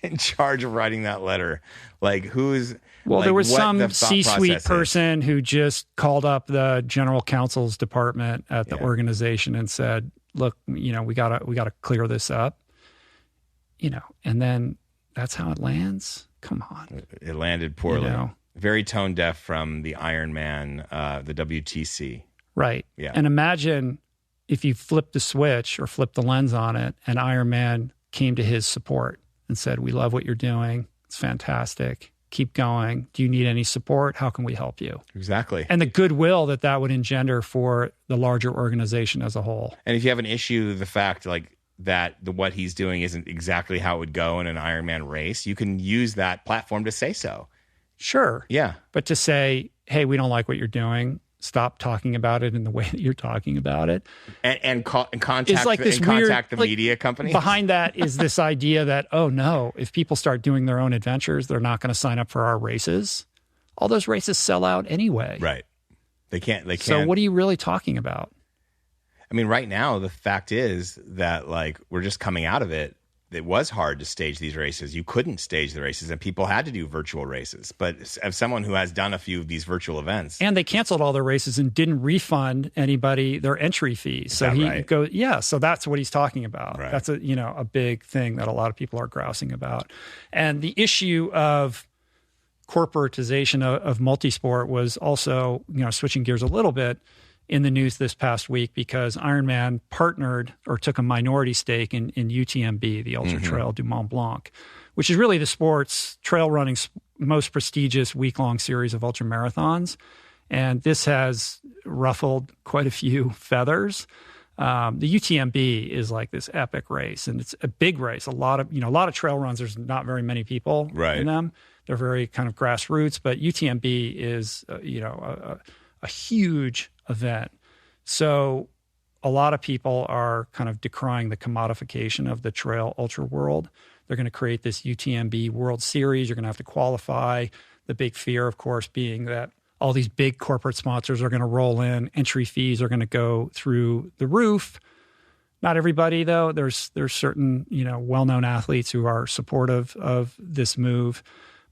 Speaker 2: in charge of writing that letter. Like, who's
Speaker 1: there was some C-suite person who just called up the general counsel's department at the organization and said, "Look, we gotta clear this up." And then that's how it lands. Come on,
Speaker 2: it landed poorly. Very tone deaf from the Ironman, the WTC.
Speaker 1: Right. Yeah. And imagine if you flipped the switch or flipped the lens on it, and Ironman came to his support and said, "We love what you're doing. It's fantastic. Keep going. Do you need any support? How can we help you?"
Speaker 2: Exactly.
Speaker 1: And the goodwill that would engender for the larger organization as a whole.
Speaker 2: And if you have an issue, the fact that what he's doing isn't exactly how it would go in an Ironman race, you can use that platform to say so.
Speaker 1: Sure.
Speaker 2: Yeah.
Speaker 1: But to say, "Hey, we don't like what you're doing. Stop talking about it in the way that you're talking about it,"
Speaker 2: and contact the media company.
Speaker 1: Behind that is this idea that, oh no, if people start doing their own adventures, they're not going to sign up for our races. All those races sell out anyway.
Speaker 2: Right. They can't.
Speaker 1: So what are you really talking about?
Speaker 2: I mean, right now, the fact is that we're just coming out of it. It was hard to stage these races. You couldn't stage the races, and people had to do virtual races. But as someone who has done a few of these virtual events,
Speaker 1: and they canceled all their races and didn't refund anybody their entry fees. So so that's what he's talking about. Right. That's a big thing that a lot of people are grousing about. And the issue of corporatization of multisport was also, switching gears a little bit, in the news this past week, because Ironman partnered or took a minority stake in UTMB, the Ultra Trail du Mont Blanc, which is really the sport's trail running's most prestigious week-long series of ultra marathons. And this has ruffled quite a few feathers. The UTMB is like this epic race, and it's a big race. A lot of trail runs, there's not very many people in them. They're very kind of grassroots, but UTMB is a huge event. So a lot of people are kind of decrying the commodification of the trail ultra world. They're going to create this UTMB World Series. You're going to have to qualify. The big fear, of course, being that all these big corporate sponsors are going to roll in. Entry fees are going to go through the roof. Not everybody, though. There's certain, well-known athletes who are supportive of this move.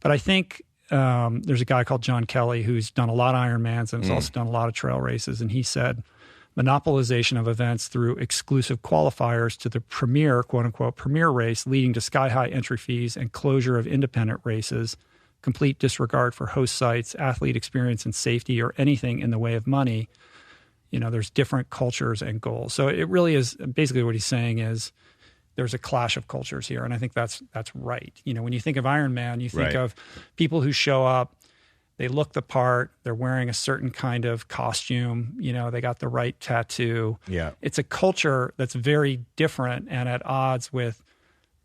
Speaker 1: But I think there's a guy called John Kelly who's done a lot of Ironmans and has also done a lot of trail races. And he said, monopolization of events through exclusive qualifiers to the premier, quote unquote, premier race, leading to sky-high entry fees and closure of independent races, complete disregard for host sites, athlete experience and safety, or anything in the way of money. There's different cultures and goals. So it really is, basically what he's saying is, there's a clash of cultures here, and I think that's right. When you think of Ironman, you think of people who show up, they look the part, they're wearing a certain kind of costume, they got the right tattoo. Yeah. It's a culture that's very different and at odds with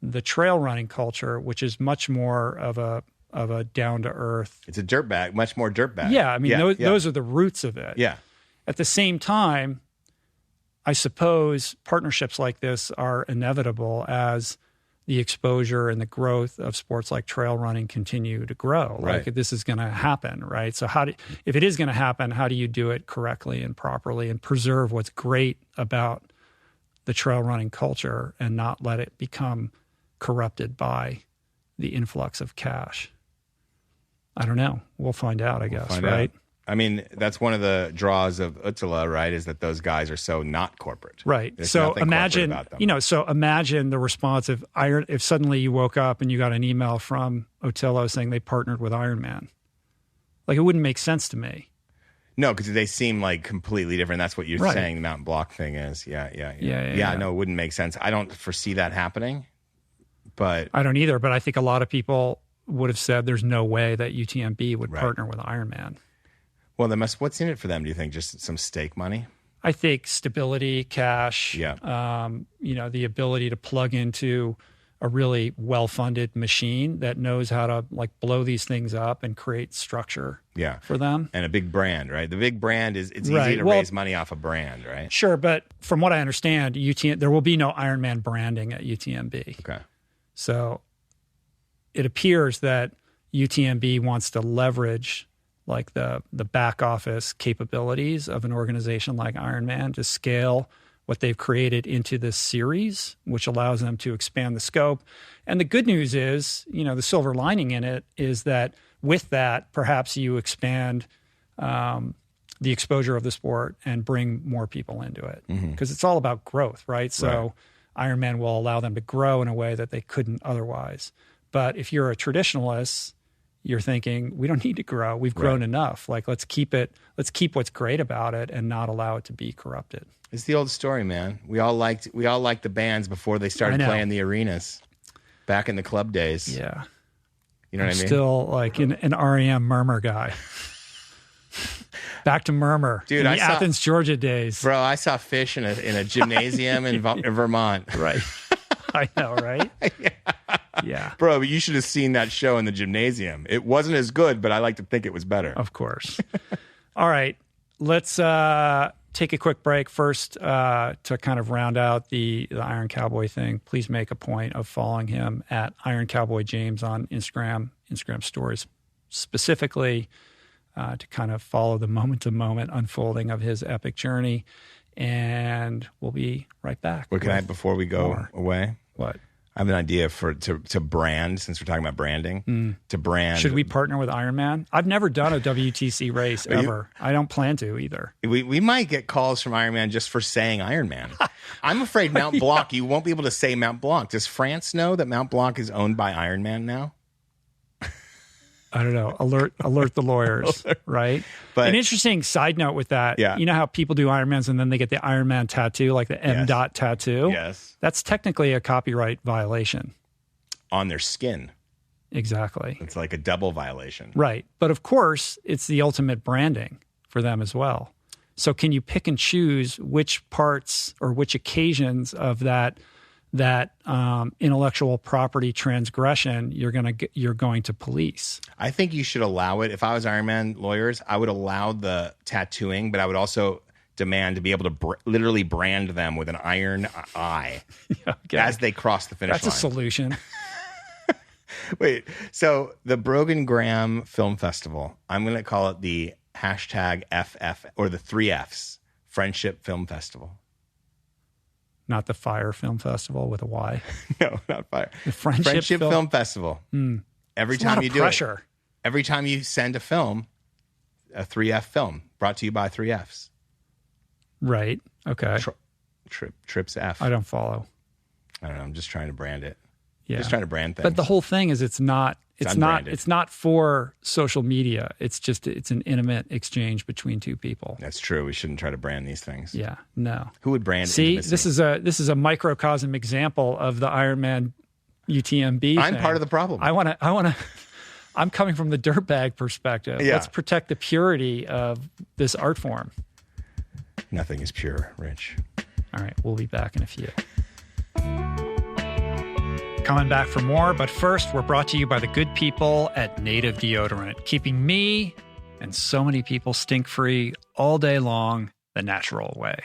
Speaker 1: the trail running culture, which is much more of a down to earth.
Speaker 2: It's a dirtbag, much more dirtbag.
Speaker 1: Yeah, I mean those are the roots of it.
Speaker 2: Yeah.
Speaker 1: At the same time, I suppose partnerships like this are inevitable as the exposure and the growth of sports like trail running continue to grow. Right. Like, this is going to happen, right? So if it is going to happen, how do you do it correctly and properly and preserve what's great about the trail running culture and not let it become corrupted by the influx of cash? I don't know. We'll find out, I guess, right?
Speaker 2: I mean, that's one of the draws of Uttala, right? Is that those guys are so not corporate,
Speaker 1: right? There's so imagine, imagine the response if suddenly you woke up and you got an email from Uttala saying they partnered with Ironman. Like, it wouldn't make sense to me.
Speaker 2: No, because they seem like completely different. That's what you're saying. The Mountain Block thing is, yeah. No, it wouldn't make sense. I don't foresee that happening, but
Speaker 1: I don't either. But I think a lot of people would have said there's no way that UTMB would partner with Ironman.
Speaker 2: Well, what's in it for them, do you think? Just some stake money?
Speaker 1: I think stability, cash, the ability to plug into a really well-funded machine that knows how to like blow these things up and create structure for them.
Speaker 2: And a big brand, right? The big brand it's easy to raise money off a brand, right?
Speaker 1: Sure, but from what I understand, there will be no Ironman branding at UTMB.
Speaker 2: Okay.
Speaker 1: So it appears that UTMB wants to leverage like the back office capabilities of an organization like Ironman to scale what they've created into this series, which allows them to expand the scope. And the good news is, the silver lining in it is that with that, perhaps you expand the exposure of the sport and bring more people into it. Because it's all about growth, right? So Ironman will allow them to grow in a way that they couldn't otherwise. But if you're a traditionalist, you're thinking, we don't need to grow. We've grown enough. Like, let's keep what's great about it and not allow it to be corrupted.
Speaker 2: It's the old story, man. We all liked the bands before they started playing the arenas back in the club days.
Speaker 1: Yeah.
Speaker 2: You know what I mean?
Speaker 1: Still like an REM Murmur guy. Back to Murmur.
Speaker 2: Dude,
Speaker 1: in the Athens, Georgia days.
Speaker 2: Bro, I saw Fish in a gymnasium in Vermont.
Speaker 1: Right. I know, right? Yeah.
Speaker 2: Bro, but you should have seen that show in the gymnasium. It wasn't as good, but I like to think it was better.
Speaker 1: Of course. All right. Let's take a quick break first to kind of round out the Iron Cowboy thing. Please make a point of following him at Iron Cowboy James on Instagram stories specifically to kind of follow the moment-to-moment unfolding of his epic journey. And we'll be right back.
Speaker 2: What can I, before we go away?
Speaker 1: What?
Speaker 2: I have an idea to brand, since we're talking about branding, to brand.
Speaker 1: Should we partner with Ironman? I've never done a WTC race ever. I don't plan to either.
Speaker 2: We might get calls from Ironman just for saying Ironman. I'm afraid Mount Blanc, you won't be able to say Mount Blanc. Does France know that Mount Blanc is owned by Ironman now?
Speaker 1: I don't know. Alert the lawyers, right? But an interesting side note with that, you know how people do Ironmans and then they get the Ironman tattoo, like the M. Dot tattoo?
Speaker 2: Yes.
Speaker 1: That's technically a copyright violation.
Speaker 2: On their skin.
Speaker 1: Exactly.
Speaker 2: It's like a double violation.
Speaker 1: Right. But of course, it's the ultimate branding for them as well. So can you pick and choose which parts or which occasions of that intellectual property transgression you're going to police?
Speaker 2: I think you should allow it. If I was Ironman lawyers, I would allow the tattooing, but I would also demand to be able to literally brand them with an iron eye as they cross the finish line.
Speaker 1: That's a solution.
Speaker 2: Wait, so the Brogan Graham Film Festival, I'm going to call it the #FF or the 3 Fs, Friendship Film Festival.
Speaker 1: Not the Fire Film Festival with a Y.
Speaker 2: No, not Fire.
Speaker 1: The Friendship
Speaker 2: Film Festival. Every time you do
Speaker 1: pressure.
Speaker 2: Every time you send a film, a 3F film brought to you by 3Fs.
Speaker 1: Right. Okay.
Speaker 2: Trips F.
Speaker 1: I don't follow.
Speaker 2: I don't know. I'm just trying to brand it.
Speaker 1: Yeah.
Speaker 2: Just trying to brand things.
Speaker 1: But the whole thing is it's not for social media. It's an intimate exchange between two people.
Speaker 2: That's true. We shouldn't try to brand these things.
Speaker 1: Yeah. No.
Speaker 2: Who would brand
Speaker 1: See,
Speaker 2: intimacy?
Speaker 1: this is a microcosm example of the Ironman UTMB
Speaker 2: I'm
Speaker 1: thing.
Speaker 2: part of the problem.
Speaker 1: I'm coming from the dirtbag perspective.
Speaker 2: Yeah.
Speaker 1: Let's protect the purity of this art form.
Speaker 2: Nothing is pure, Rich.
Speaker 1: All right, we'll be back in a few. Coming back for more, but first, we're brought to you by the good people at Native Deodorant, keeping me and so many people stink-free all day long the natural way.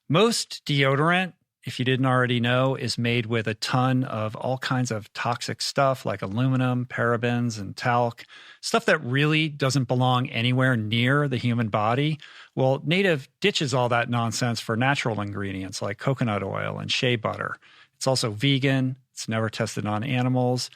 Speaker 1: Most deodorant, if you didn't already know, is made with a ton of all kinds of toxic stuff like aluminum, parabens, and talc, stuff that really doesn't belong anywhere near the human body. Well, Native ditches all that nonsense for natural ingredients like coconut oil and shea butter. It's also vegan. It's never tested on animals.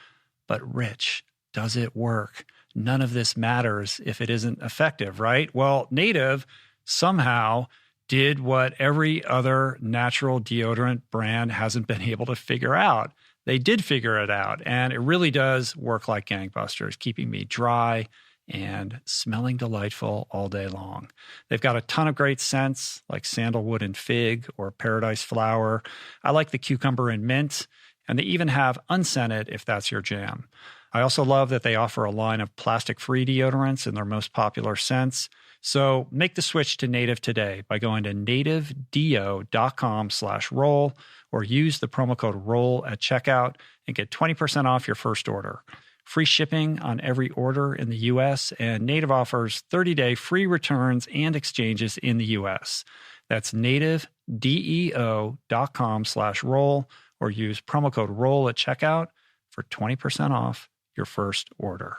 Speaker 1: But Rich, does it work? None of this matters if it isn't effective, right? Well, Native somehow did what every other natural deodorant brand hasn't been able to figure out. They did figure it out, and it really does work like gangbusters, keeping me dry and smelling delightful all day long. They've got a ton of great scents like sandalwood and fig or paradise flower. I like the cucumber and mint, and they even have unscented if that's your jam. I also love that they offer a line of plastic-free deodorants in their most popular scents. So make the switch to Native today by going to nativedeo.com/roll or use the promo code ROLL at checkout and get 20% off your first order. Free shipping on every order in the U.S., and Native offers 30-day free returns and exchanges in the U.S. That's nativedeo.com/roll or use promo code ROLL at checkout for 20% off your first order.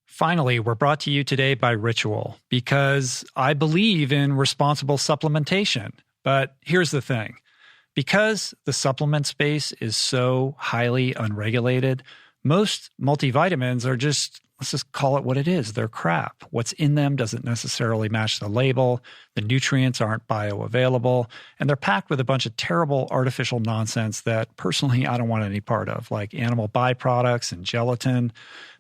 Speaker 1: Finally, we're brought to you today by Ritual because I believe in responsible supplementation. But here's the thing. Because the supplement space is so highly unregulated, most multivitamins are just, let's just call it what it is. They're crap. What's in them doesn't necessarily match the label. The nutrients aren't bioavailable. And they're packed with a bunch of terrible artificial nonsense that personally I don't want any part of, like animal byproducts and gelatin.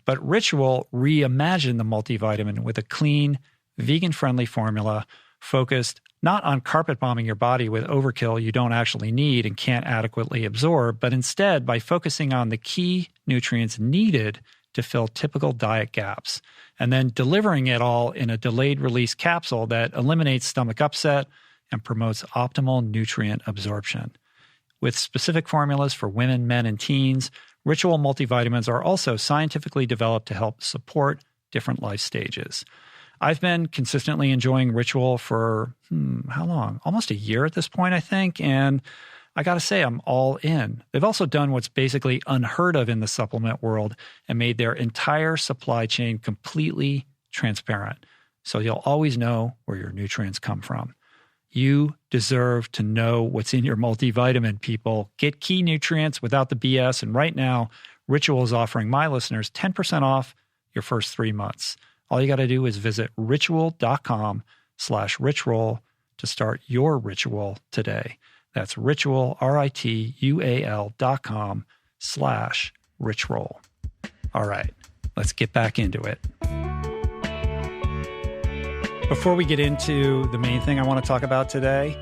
Speaker 1: But Ritual reimagined the multivitamin with a clean, vegan-friendly formula focused not on carpet bombing your body with overkill you don't actually need and can't adequately absorb, but instead by focusing on the key nutrients needed to fill typical diet gaps, and then delivering it all in a delayed release capsule that eliminates stomach upset and promotes optimal nutrient absorption. With specific formulas for women, men, and teens, Ritual multivitamins are also scientifically developed to help support different life stages. I've been consistently enjoying Ritual for, how long? Almost a year at this point, I think. And I got to say, I'm all in. They've also done what's basically unheard of in the supplement world and made their entire supply chain completely transparent. So you'll always know where your nutrients come from. You deserve to know what's in your multivitamin, people. Get key nutrients without the BS. And right now, Ritual is offering my listeners 10% off your first 3 months. All you got to do is visit ritual.com/richroll to start your ritual today. That's Ritual, RITUAL.com/richroll. All right, let's get back into it. Before we get into the main thing I want to talk about today,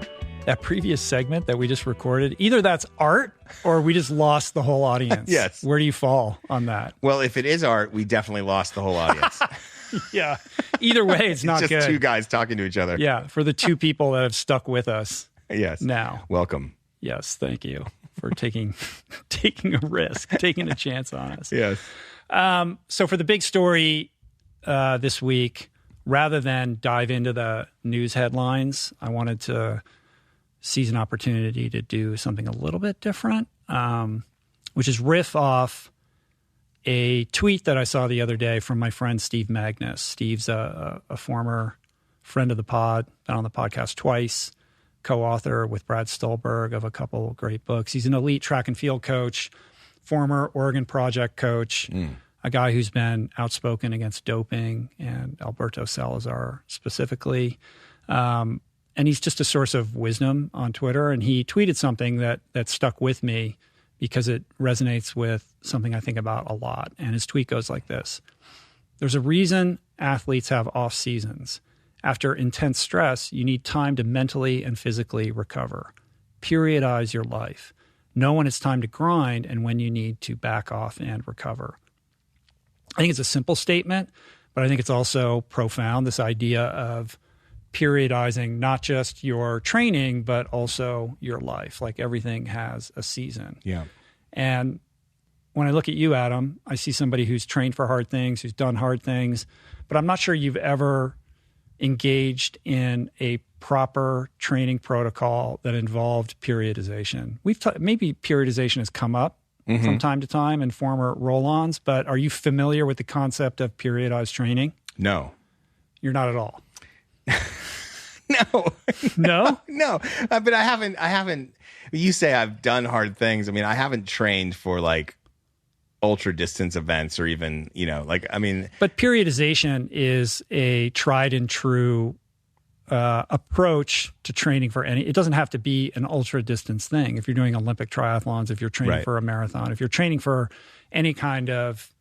Speaker 1: that previous segment that we just recorded, either that's art or we just lost the whole audience.
Speaker 2: Yes.
Speaker 1: Where do you fall on that?
Speaker 2: Well, if it is art, we definitely lost the whole audience.
Speaker 1: Yeah. Either way, it's not
Speaker 2: just
Speaker 1: good.
Speaker 2: Two guys talking to each other.
Speaker 1: Yeah. For the two people that have stuck with us.
Speaker 2: Yes.
Speaker 1: Now.
Speaker 2: Welcome.
Speaker 1: Yes. Thank you for taking a risk, taking a chance on us.
Speaker 2: Yes.
Speaker 1: So for the big story this week, rather than dive into the news headlines, I wanted to seize an opportunity to do something a little bit different, which is riff off a tweet that I saw the other day from my friend Steve Magnus. Steve's a former friend of the pod, been on the podcast twice, co-author with Brad Stolberg of a couple great books. He's an elite track and field coach, former Oregon Project coach, a guy who's been outspoken against doping and Alberto Salazar specifically. And he's just a source of wisdom on Twitter. And he tweeted something that stuck with me because it resonates with something I think about a lot. And his tweet goes like this: there's a reason athletes have off seasons. After intense stress, you need time to mentally and physically recover. Periodize your life. Know when it's time to grind and when you need to back off and recover. I think it's a simple statement, but I think it's also profound, this idea of periodizing not just your training, but also your life. Like everything has a season.
Speaker 2: Yeah.
Speaker 1: And when I look at you, Adam, I see somebody who's trained for hard things, who's done hard things, but I'm not sure you've ever engaged in a proper training protocol that involved periodization. Maybe periodization has come up from time to time in former roll-ons, but are you familiar with the concept of periodized training?
Speaker 2: No.
Speaker 1: You're not at all.
Speaker 2: No.
Speaker 1: No?
Speaker 2: No. But I haven't, you say I've done hard things. I mean, I haven't trained for like ultra distance events or even, But periodization is a tried and true approach to training for it doesn't have to be an ultra distance thing. If you're doing Olympic triathlons, if you're training for a marathon, if you're training for any kind of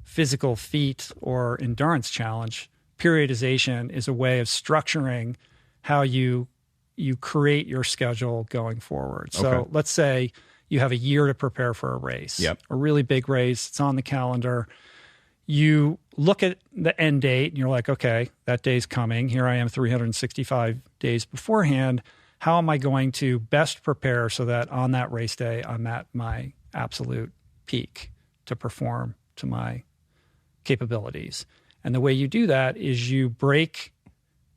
Speaker 2: physical feat or endurance challenge, periodization is a way of structuring how you create your schedule going forward. So let's say
Speaker 1: you have a year to prepare for a race,
Speaker 2: Yep.
Speaker 1: a really big race. It's on the calendar. You look at the end date and you're like, okay, that day's coming. Here I am 365 days beforehand. How am I going to best prepare so that on that race day, I'm at my absolute peak to perform to my capabilities? And the way you do that is you break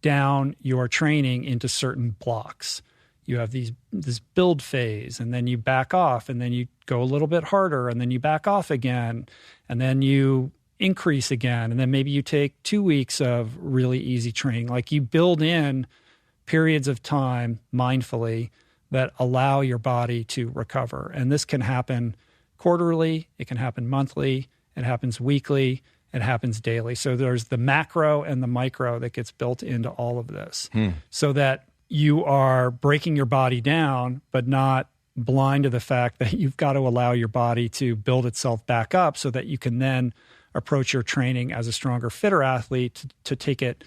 Speaker 1: down your training into certain blocks. You have this build phase, and then you back off, and then you go a little bit harder, and then you back off again, and then you increase again, and then maybe you take 2 weeks of really easy training. Like you build in periods of time mindfully that allow your body to recover. And this can happen quarterly, it can happen monthly, it happens weekly, it happens daily. So there's the macro and the micro that gets built into all of this so that you are breaking your body down, but not blind to the fact that you've got to allow your body to build itself back up so that you can then approach your training as a stronger, fitter athlete to take it,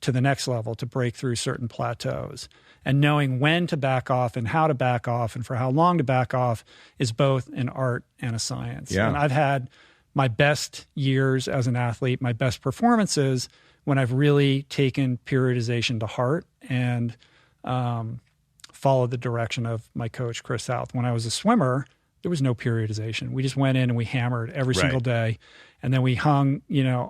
Speaker 1: to the next level, to break through certain plateaus. And knowing when to back off and how to back off and for how long to back off is both an art and a science.
Speaker 2: Yeah.
Speaker 1: And I've had my best years as an athlete, my best performances when I've really taken periodization to heart and followed the direction of my coach, Chris South. When I was a swimmer, there was no periodization. We just went in and we hammered every single day. And then we hung,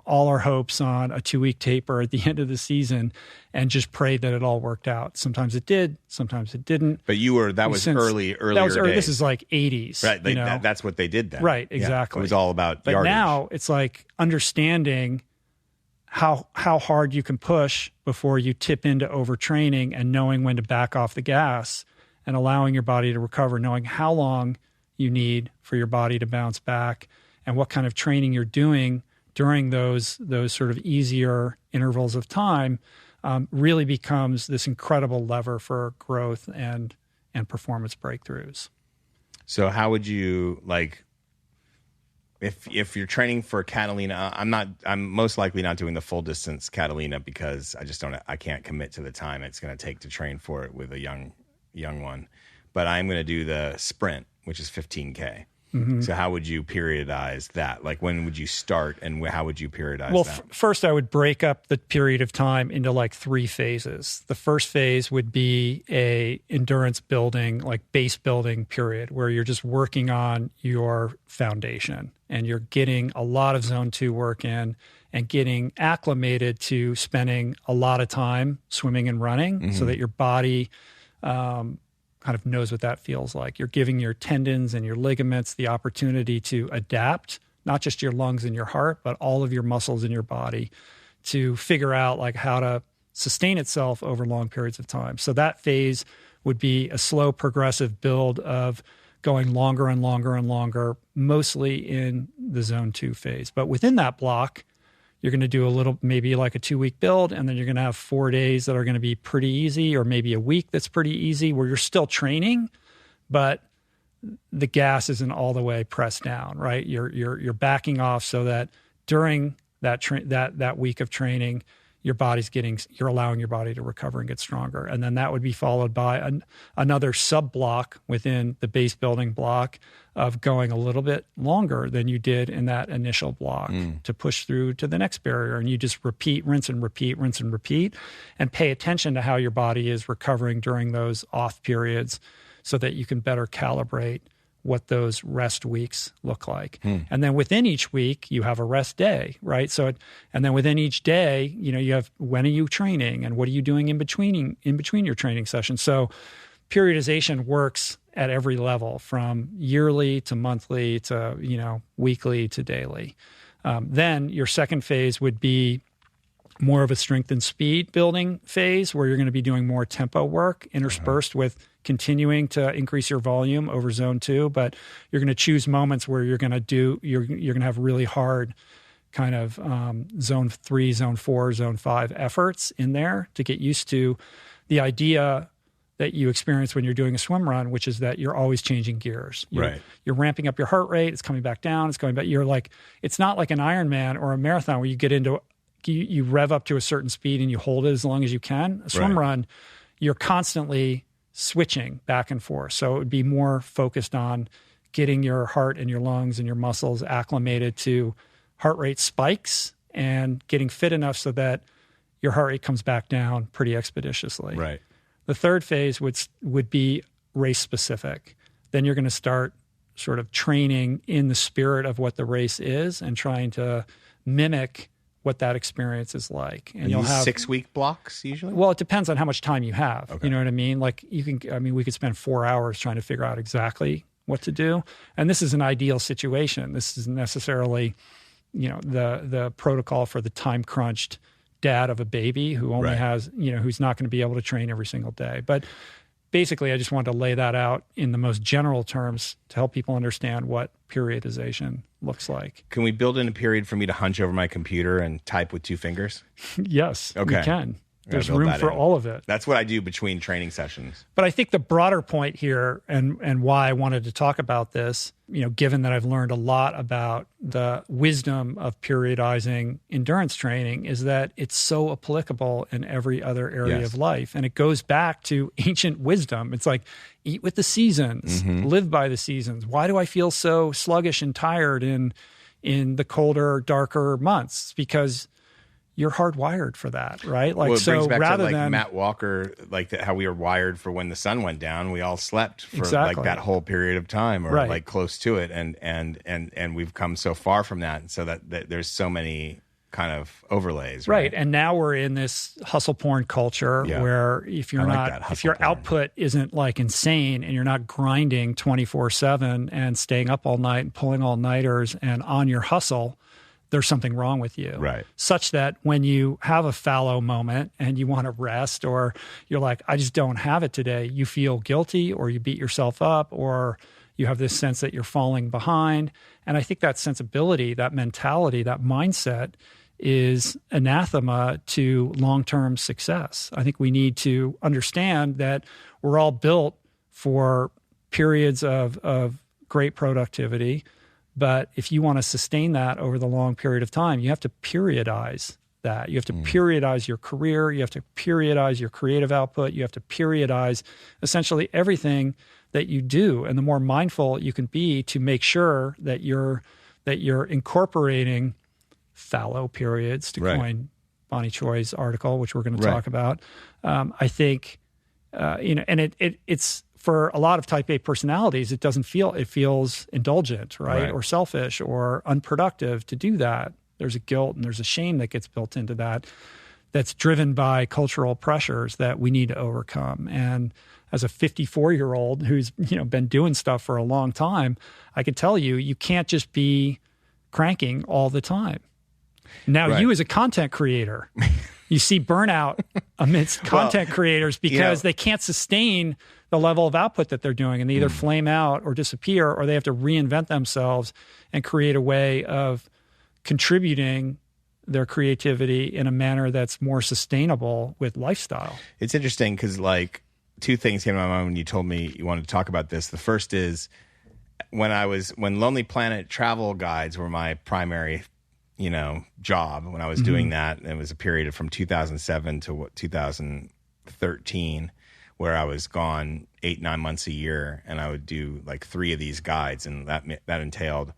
Speaker 1: all our hopes on a 2-week taper at the end of the season and just prayed that it all worked out. Sometimes it did, sometimes it didn't.
Speaker 2: But that was earlier days.
Speaker 1: This is like 80s.
Speaker 2: Right. That's what they did then.
Speaker 1: Right, exactly.
Speaker 2: Yeah, it was all about
Speaker 1: but
Speaker 2: yardage.
Speaker 1: Now it's like understanding how hard you can push before you tip into overtraining and knowing when to back off the gas and allowing your body to recover, knowing how long you need for your body to bounce back and what kind of training you're doing during those sort of easier intervals of time really becomes this incredible lever for growth and performance breakthroughs.
Speaker 2: So how would you if you're training for Catalina? I'm most likely not doing the full distance Catalina because I can't commit to the time it's going to take to train for it with a young one. But I'm going to do the sprint, which is 15K. Mm-hmm. So how would you periodize that? Like when would you start and how would you periodize that?
Speaker 1: First I would break up the period of time into like 3 phases. The first phase would be a endurance building, like base building period where you're just working on your foundation and you're getting a lot of zone 2 work in and getting acclimated to spending a lot of time swimming and running so that your body kind of knows what that feels like. You're giving your tendons and your ligaments the opportunity to adapt, not just your lungs and your heart, but all of your muscles in your body to figure out like how to sustain itself over long periods of time. So that phase would be a slow progressive build of going longer and longer and longer, mostly in the zone 2 phase. But within that block, you're going to do maybe like a 2-week build, and then you're going to have 4 days that are going to be pretty easy, or maybe a week that's pretty easy where you're still training, but the gas isn't all the way pressed down, right? You're backing off so that during that week of training, you're allowing your body to recover and get stronger. And then that would be followed by another sub block within the base building block of going a little bit longer than you did in that initial block to push through to the next barrier. And you just rinse and repeat, and pay attention to how your body is recovering during those off periods so that you can better calibrate what those rest weeks look like. And then within each week, you have a rest day, right? And then within each day, you have, when are you training and what are you doing in between your training sessions? So periodization works at every level, from yearly to monthly to, weekly to daily. Then your second phase would be more of a strength and speed building phase where you're going to be doing more tempo work interspersed with continuing to increase your volume over zone 2, but you're going to choose moments where you're going to have really hard kind of zone 3, zone 4, zone 5 efforts in there to get used to the idea that you experience when you're doing a swim run, which is that you're always changing gears. You're ramping up your heart rate. It's coming back down. It's going back. It's not like an Ironman or a marathon where you get into, you rev up to a certain speed and you hold it as long as you can. A swim run, you're constantly switching back and forth. So it would be more focused on getting your heart and your lungs and your muscles acclimated to heart rate spikes and getting fit enough so that your heart rate comes back down pretty expeditiously.
Speaker 2: Right.
Speaker 1: The third phase would be race specific. Then you're going to start sort of training in the spirit of what the race is and trying to mimic what that experience is like. And you'll have
Speaker 2: 6-week blocks usually?
Speaker 1: Well, it depends on how much time you have.
Speaker 2: Okay.
Speaker 1: You know what I mean? Like we could spend 4 hours trying to figure out exactly what to do. And this is an ideal situation. This isn't necessarily, the protocol for the time crunched dad of a baby who only has, who's not going to be able to train every single day. But basically, I just wanted to lay that out in the most general terms to help people understand what periodization looks like.
Speaker 2: Can we build in a period for me to hunch over my computer and type with 2 fingers?
Speaker 1: Yes,
Speaker 2: okay.
Speaker 1: We can. There's room for all of it.
Speaker 2: That's what I do between training sessions.
Speaker 1: But I think the broader point here and why I wanted to talk about this, given that I've learned a lot about the wisdom of periodizing endurance training, is that it's so applicable in every other area of life. And it goes back to ancient wisdom. It's like, eat with the seasons, live by the seasons. Why do I feel so sluggish and tired in the colder, darker months? It's because you're hardwired for that, right? Like,
Speaker 2: well, it
Speaker 1: so
Speaker 2: brings back
Speaker 1: rather
Speaker 2: to
Speaker 1: than
Speaker 2: Matt Walker, how we were wired for when the sun went down. We all slept for like that whole period of time, or like close to it, and we've come so far from that, so that there's so many kind of overlays, right?
Speaker 1: And now we're in this hustle porn culture where if your output isn't like insane and you're not grinding 24/7 and staying up all night and pulling all-nighters and on your hustle, there's something wrong with you.
Speaker 2: Right.
Speaker 1: Such that when you have a fallow moment and you want to rest, or you're like, I just don't have it today, you feel guilty, or you beat yourself up, or you have this sense that you're falling behind. And I think that sensibility, that mentality, that mindset is anathema to long-term success. I think we need to understand that we're all built for periods of great productivity. But if you want to sustain that over the long period of time, you have to periodize that. You have to periodize your career. You have to periodize your creative output. You have to periodize essentially everything that you do. And the more mindful you can be to make sure that you're incorporating fallow periods, to coin Bonnie Choi's article, which we're going to talk about. I think, and it's for a lot of type A personalities, it feels indulgent, right? Or selfish or unproductive to do that. There's a guilt and there's a shame that gets built into that, that's driven by cultural pressures that we need to overcome. And as a 54-year-old who's been doing stuff for a long time, I could tell you can't just be cranking all the time. Now, you as a content creator, you see burnout amidst content creators because they can't sustain the level of output that they're doing, and they either flame out or disappear, or they have to reinvent themselves and create a way of contributing their creativity in a manner that's more sustainable with lifestyle.
Speaker 2: It's interesting because 2 things came to my mind when you told me you wanted to talk about this. The first is when Lonely Planet travel guides were my primary job, when I was doing that, and it was a period from 2007 to 2013 where I was gone 8-9 months a year, and I would do 3 of these guides, and that entailed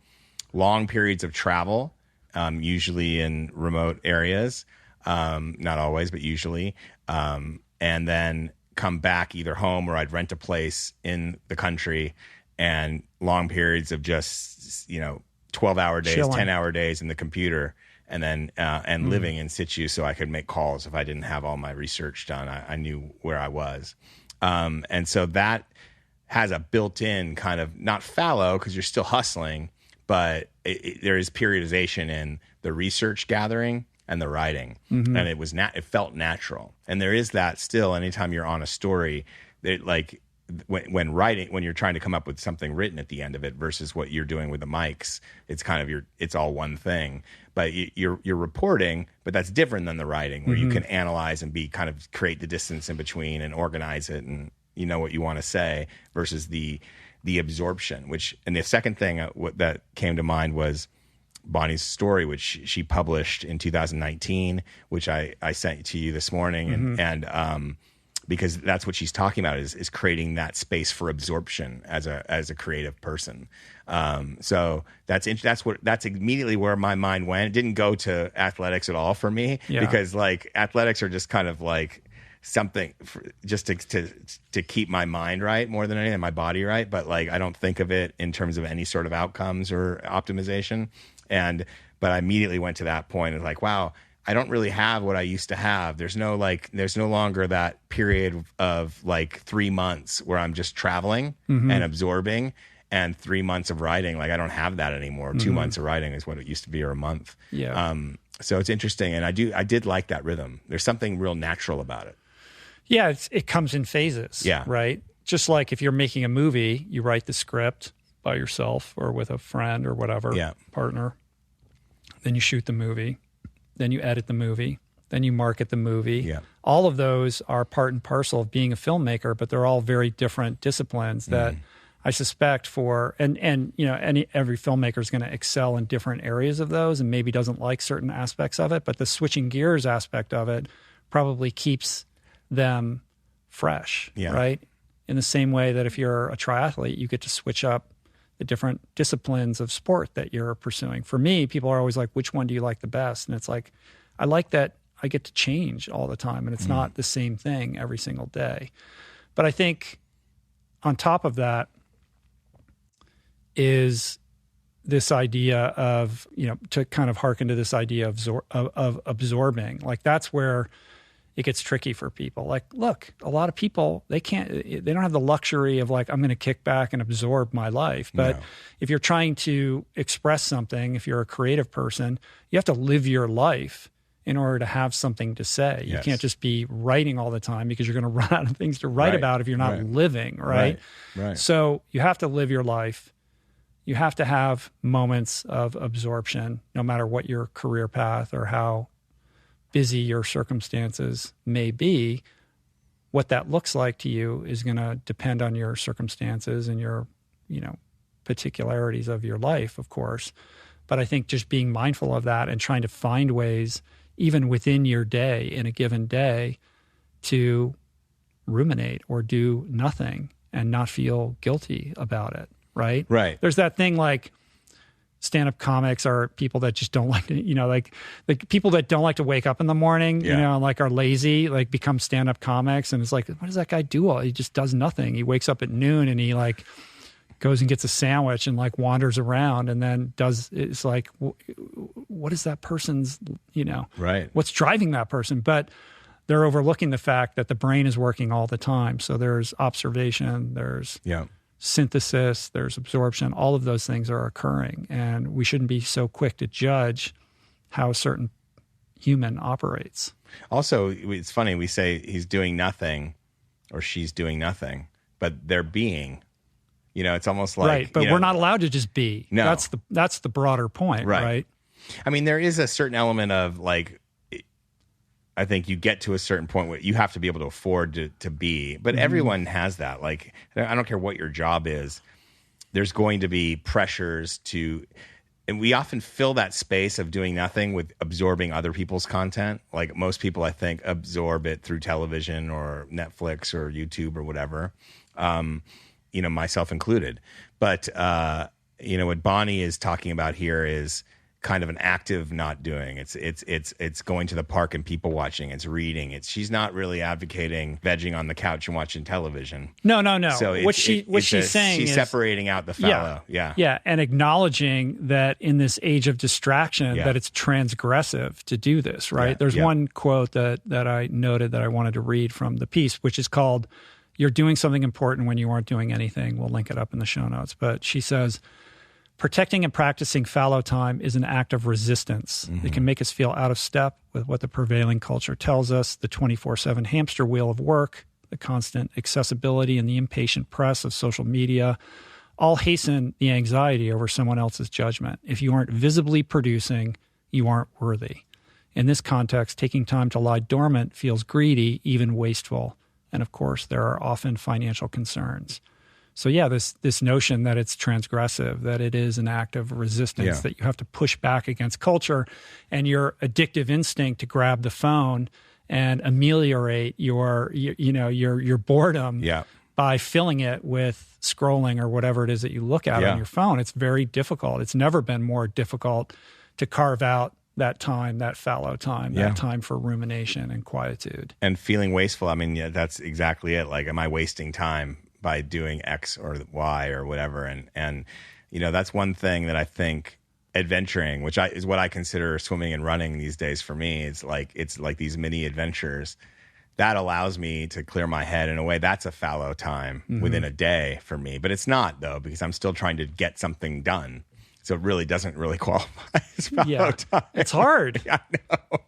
Speaker 2: long periods of travel, usually in remote areas, not always, but usually, and then come back either home or I'd rent a place in the country, and long periods of just 12-hour days, 10-hour days in the computer, and then living in situ so I could make calls if I didn't have all my research done. I knew where I was. And so that has a built-in kind of, not fallow because you're still hustling, but there is periodization in the research gathering and the writing. And it felt natural. And there is that still anytime you're on a story, when writing, when you're trying to come up with something written at the end of it versus what you're doing with the mics, it's kind of it's all one thing. But you're reporting, but that's different than the writing, where you can analyze and create the distance in between and organize it, and you know what you want to say, versus the absorption. And the second thing that came to mind was Bonnie's story, which she published in 2019, which I sent to you this morning, and because that's what she's talking about is creating that space for absorption as a creative person. So that's immediately where my mind went. It didn't go to athletics at all for me, because like athletics are just kind of like something just to keep my mind right more than anything, my body right. But like, I don't think of it in terms of any sort of outcomes or optimization. But I immediately went to that point of like, wow, I don't really have what I used to have. There's no longer that period of like 3 months where I'm just traveling and absorbing, and 3 months of writing. Like, I don't have that anymore. 2 months of writing is what it used to be, or a month.
Speaker 1: Yeah.
Speaker 2: So it's interesting. And I did like that rhythm. There's something real natural about it.
Speaker 1: Yeah. It comes in phases.
Speaker 2: Yeah.
Speaker 1: Right. Just like if you're making a movie, you write the script by yourself or with a friend or whatever, partner. Then you shoot the movie. Then you edit the movie. Then you market the movie. Yeah. All of those are part and parcel of being a filmmaker, but they're all very different disciplines that I suspect and you know, every filmmaker is going to excel in different areas of those, and maybe doesn't like certain aspects of it, but the switching gears aspect of it probably keeps them fresh, right? In the same way that if you're a triathlete, you get to switch up the different disciplines of sport that you're pursuing. For me, people are always like, which one do you like the best? And it's like, I like that I get to change all the time, and it's not the same thing every single day. But I think on top of that is this idea of, you know, to kind of hearken to this idea of absorbing. Like, that's where it gets tricky for people. Like, look, a lot of people, they don't have the luxury of like, I'm going to kick back and absorb my life. But if you're trying to express something, if you're a creative person, you have to live your life in order to have something to say. You can't just be writing all the time, because you're going to run out of things to write about if you're not living, right? So you have to live your life. You have to have moments of absorption, no matter what your career path or how busy your circumstances may be. What that looks like to you is going to depend on your circumstances and your, you know, particularities of your life, of course. But I think just being mindful of that and trying to find ways, even within your day, in a given day, to ruminate or do nothing and not feel guilty about it, right?
Speaker 2: Right.
Speaker 1: There's that thing like, stand-up comics are people that just don't like to, you know, like people that don't like to wake up in the morning, you know, and like are lazy, like become stand-up comics. And it's like, what does that guy do? He just does nothing. He wakes up at noon and he like goes and gets a sandwich and like wanders around and then it's like, what is that person's, you know, what's driving that person? But they're overlooking the fact that the brain is working all the time. So there's observation, there's synthesis, there's absorption, all of those things are occurring. And we shouldn't be so quick to judge how a certain human operates. Also,
Speaker 2: it's funny, we say he's doing nothing or she's doing nothing, but they're being, you know, it's almost like...
Speaker 1: Right, but we're not allowed to just be. No. That's the broader point, right?
Speaker 2: I mean, there is a certain element of like, I think you get to a certain point where you have to be able to afford to be, but everyone has that. Like, I don't care what your job is, there's going to be pressures and we often fill that space of doing nothing with absorbing other people's content. Like most people, I think, absorb it through television or Netflix or YouTube or whatever, you know, myself included. But, you know, what Bonnie is talking about here is kind of an active not doing. It's going to the park and people watching. It's reading. She's not really advocating vegging on the couch and watching television.
Speaker 1: No.
Speaker 2: So
Speaker 1: what she's saying is
Speaker 2: separating out the fallow.
Speaker 1: Yeah, and acknowledging that in this age of distraction, that it's transgressive to do this. Right. There's one quote that I noted that I wanted to read from the piece, which is called "You're doing something important when you aren't doing anything." We'll link it up in the show notes. But she says, protecting and practicing fallow time is an act of resistance. It can make us feel out of step with what the prevailing culture tells us, the 24/7 hamster wheel of work, the constant accessibility and the impatient press of social media, all hasten the anxiety over someone else's judgment. If you aren't visibly producing, you aren't worthy. In this context, taking time to lie dormant feels greedy, even wasteful. And of course, there are often financial concerns. So yeah, this notion that it's transgressive, that it is an act of resistance, that you have to push back against culture, and your addictive instinct to grab the phone and ameliorate your boredom by filling it with scrolling or whatever it is that you look at on your phone. It's very difficult. It's never been more difficult to carve out that time, that fallow time, that time for rumination and quietude.
Speaker 2: And feeling wasteful. I mean, that's exactly it. Like, am I wasting time by doing X or Y or whatever? And that's one thing that I think adventuring, which is what I consider swimming and running these days for me. It's like these mini adventures that allows me to clear my head in a way. That's a fallow time within a day for me. But it's not, though, because I'm still trying to get something done. So it really doesn't really qualify as fallow time.
Speaker 1: It's hard.
Speaker 2: I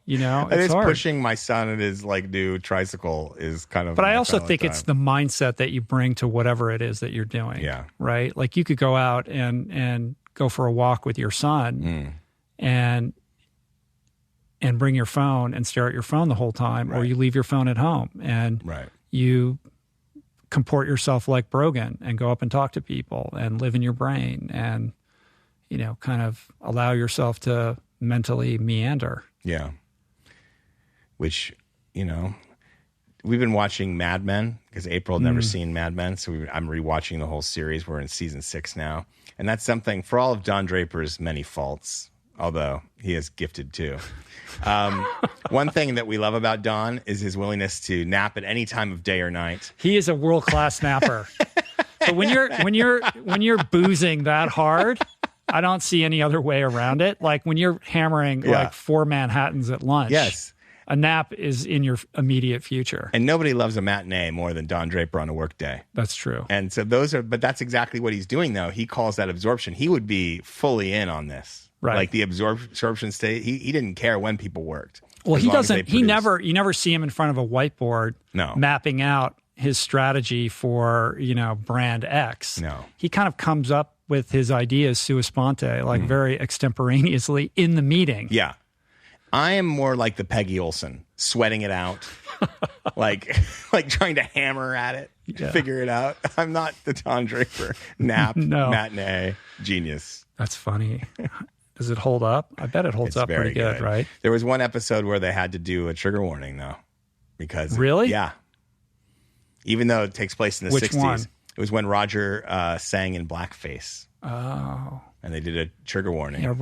Speaker 2: know.
Speaker 1: It's hard.
Speaker 2: Pushing my son in his new tricycle is kind of.
Speaker 1: But I also think it's the mindset that you bring to whatever it is that you're doing.
Speaker 2: Yeah.
Speaker 1: Right. Like, you could go out and go for a walk with your son and bring your phone and stare at your phone the whole time, or you leave your phone at home and you comport yourself like Brogan and go up and talk to people and live in your brain and kind of allow yourself to mentally meander. Yeah.
Speaker 2: Which, we've been watching Mad Men because April had never seen Mad Men. So I'm rewatching the whole series. We're in season 6 now. And that's something, for all of Don Draper's many faults, although he is gifted too. One thing that we love about Don is his willingness to nap at any time of day or night.
Speaker 1: He is a world-class napper. But when you're boozing that hard, I don't see any other way around it. Like, when you're hammering 4 Manhattans at lunch, a nap is in your immediate future.
Speaker 2: And nobody loves a matinee more than Don Draper on a work day.
Speaker 1: That's true.
Speaker 2: And so but that's exactly what he's doing, though. He calls that absorption. He would be fully in on this.
Speaker 1: Right.
Speaker 2: Like the absorption state. He didn't care when people worked.
Speaker 1: Well, he doesn't. You never see him in front of a whiteboard mapping out his strategy for, brand X.
Speaker 2: No.
Speaker 1: He kind of comes up with his ideas sua sponte, like very extemporaneously in the meeting.
Speaker 2: Yeah. I am more like the Peggy Olson, sweating it out, like trying to hammer at it, figure it out. I'm not the Don Draper matinee genius.
Speaker 1: That's funny. Does it hold up? I bet it holds up pretty good, right?
Speaker 2: There was one episode where they had to do a trigger warning, though. Because
Speaker 1: really?
Speaker 2: Yeah. Even though it takes place in the 60s.
Speaker 1: One?
Speaker 2: It was when Roger sang in blackface.
Speaker 1: Oh.
Speaker 2: And they did a trigger warning.
Speaker 1: Yeah,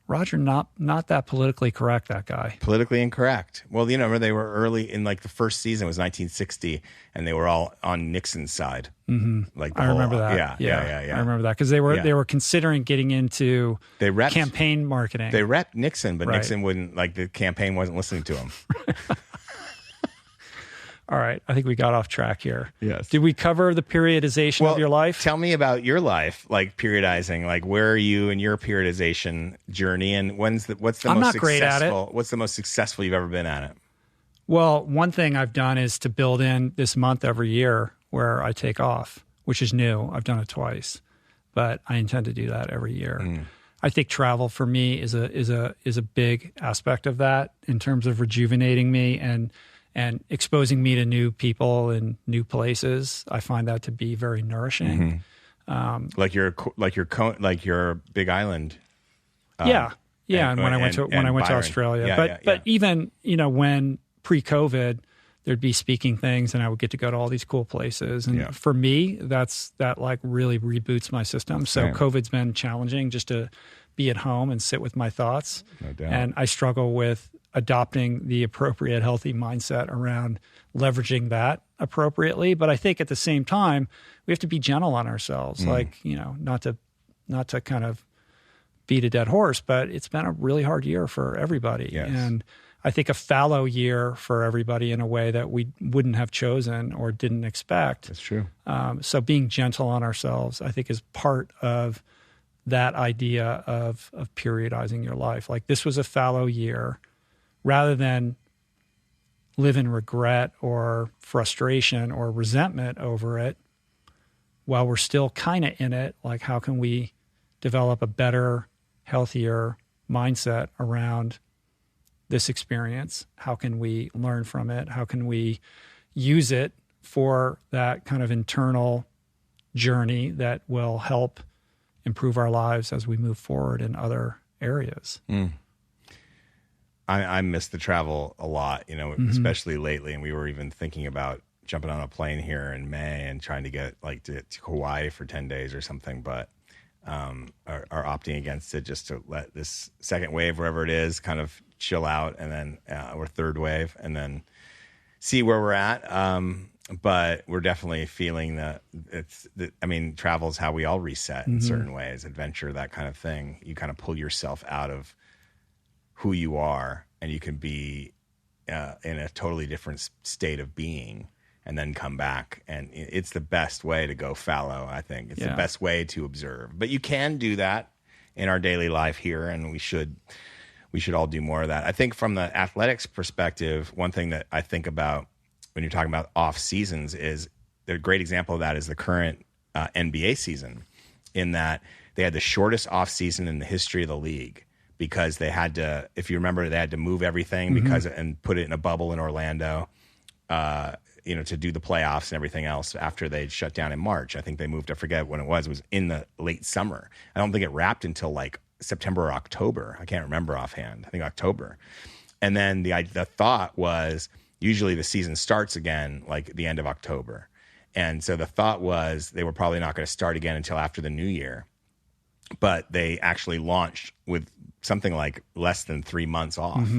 Speaker 1: Roger not that politically correct, that guy.
Speaker 2: Politically incorrect. Well, remember they were early in the first season was 1960, and they were all on Nixon's side.
Speaker 1: Mm-hmm. I remember that. Yeah. I remember that because they were considering getting into campaign marketing.
Speaker 2: They repped Nixon, but Nixon wouldn't, the campaign wasn't listening to him.
Speaker 1: All right. I think we got off track here.
Speaker 2: Yes.
Speaker 1: Did we cover the periodization of your life?
Speaker 2: Tell me about your life, periodizing. Where are you in your periodization journey, and what's the most successful?
Speaker 1: Great at it.
Speaker 2: What's the most successful you've ever been at it?
Speaker 1: Well, one thing I've done is to build in this month every year where I take off, which is new. I've done it twice, but I intend to do that every year. I think travel for me is a big aspect of that in terms of rejuvenating me and exposing me to new people and new places. I find that to be very nourishing.
Speaker 2: Like your Big Island.
Speaker 1: And when I went to Australia, but even when pre-COVID, there'd be speaking things, and I would get to go to all these cool places. And for me, that really reboots my system. So COVID's been challenging just to be at home and sit with my thoughts.
Speaker 2: No doubt.
Speaker 1: And I struggle with adopting the appropriate healthy mindset around leveraging that appropriately. But I think at the same time, we have to be gentle on ourselves, not to kind of beat a dead horse, but it's been a really hard year for everybody.
Speaker 2: Yes.
Speaker 1: And I think a fallow year for everybody in a way that we wouldn't have chosen or didn't expect.
Speaker 2: That's true.
Speaker 1: So being gentle on ourselves, I think, is part of that idea of periodizing your life. Like, this was a fallow year. Rather than live in regret or frustration or resentment over it, while we're still kind of in it, how can we develop a better, healthier mindset around this experience? How can we learn from it? How can we use it for that kind of internal journey that will help improve our lives as we move forward in other areas?
Speaker 2: I miss the travel a lot, especially lately. And we were even thinking about jumping on a plane here in May and trying to get to Hawaii for 10 days or something, but are opting against it just to let this second wave, wherever it is, kind of chill out, and then or third wave, and then see where we're at. But we're definitely feeling travel is how we all reset in certain ways, adventure, that kind of thing. You kind of pull yourself out of who you are, and you can be in a totally different state of being, and then come back. And it's the best way to go fallow, I think. It's the best way to observe. But you can do that in our daily life here, and we should all do more of that. I think from the athletics perspective, one thing that I think about when you're talking about off seasons is a great example of that is the current NBA season, in that they had the shortest off season in the history of the league, because they had to, if you remember, they had to move everything and put it in a bubble in Orlando, to do the playoffs and everything else after they'd shut down in March. I think they moved, I forget when it was in the late summer. I don't think it wrapped until like September or October. I can't remember offhand. I think October. And then the thought was, usually the season starts again like the end of October. And so the thought was they were probably not going to start again until after the new year. But they actually launched with something like less than 3 months off.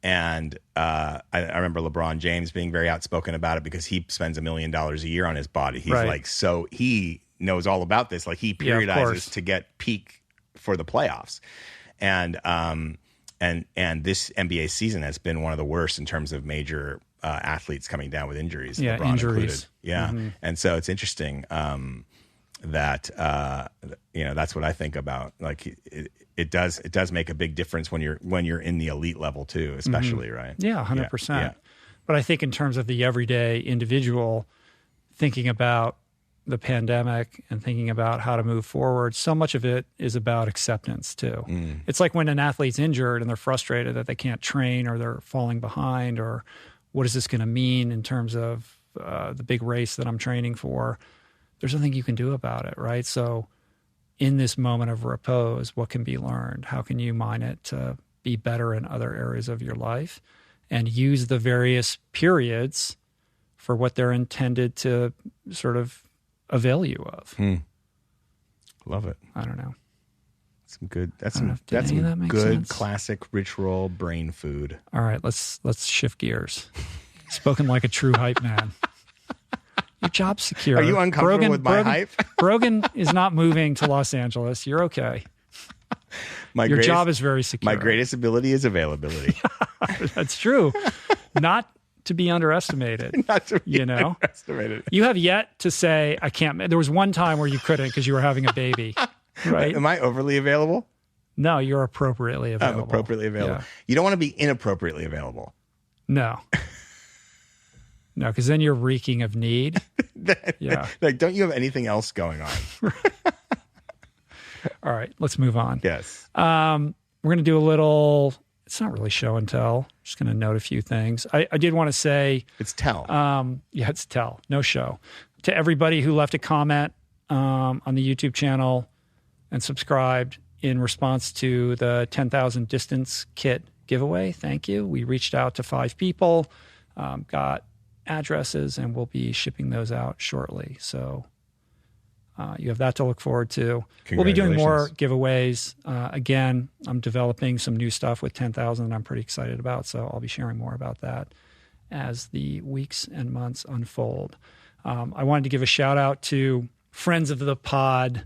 Speaker 2: And I remember LeBron James being very outspoken about it, because he spends $1 million a year on his body. He's so he knows all about this. Like, he periodizes to get peak for the playoffs. And this NBA season has been one of the worst in terms of major athletes coming down with injuries.
Speaker 1: Yeah,
Speaker 2: LeBron
Speaker 1: injuries.
Speaker 2: Included. And so it's interesting that that's what I think about. Like, it does make a big difference when you're in the elite level too, especially, right?
Speaker 1: Yeah, 100%. But I think in terms of the everyday individual, thinking about the pandemic and thinking about how to move forward, so much of it is about acceptance too. It's like when an athlete's injured and they're frustrated that they can't train, or they're falling behind, or what is this going to mean in terms of the big race that I'm training for? There's nothing you can do about it, right? So in this moment of repose, what can be learned? How can you mine it to be better in other areas of your life, and use the various periods for what they're intended to sort of avail you of?
Speaker 2: Love it.
Speaker 1: I don't know.
Speaker 2: That's some good classic rich roll brain food.
Speaker 1: All right, let's shift gears. Spoken like a true hype man. Your job's secure.
Speaker 2: Are you uncomfortable with my hype?
Speaker 1: Brogan is not moving to Los Angeles. You're okay. Your job is very secure.
Speaker 2: My greatest ability is availability.
Speaker 1: That's true. Not to be underestimated.
Speaker 2: Not to be underestimated.
Speaker 1: You have yet to say, I can't. There was one time where you couldn't because you were having a baby, right?
Speaker 2: Am I overly available?
Speaker 1: No, you're appropriately available.
Speaker 2: I'm appropriately available. Yeah. You don't want to be inappropriately available.
Speaker 1: No. No, because then you're reeking of need. Yeah.
Speaker 2: Like, don't you have anything else going on?
Speaker 1: All right, let's move on.
Speaker 2: Yes.
Speaker 1: We're going to do a little, it's not really show and tell. I'm just going to note a few things. I did want to say.
Speaker 2: It's tell.
Speaker 1: Yeah, it's tell. No show. To everybody who left a comment on the YouTube channel and subscribed in response to the 10,000 distance kit giveaway, thank you. We reached out to 5 people, got addresses, and we'll be shipping those out shortly. So you have that to look forward to. We'll be doing more giveaways. Again, I'm developing some new stuff with 10,000 that I'm pretty excited about. So I'll be sharing more about that as the weeks and months unfold. I wanted to give a shout out to friends of the pod,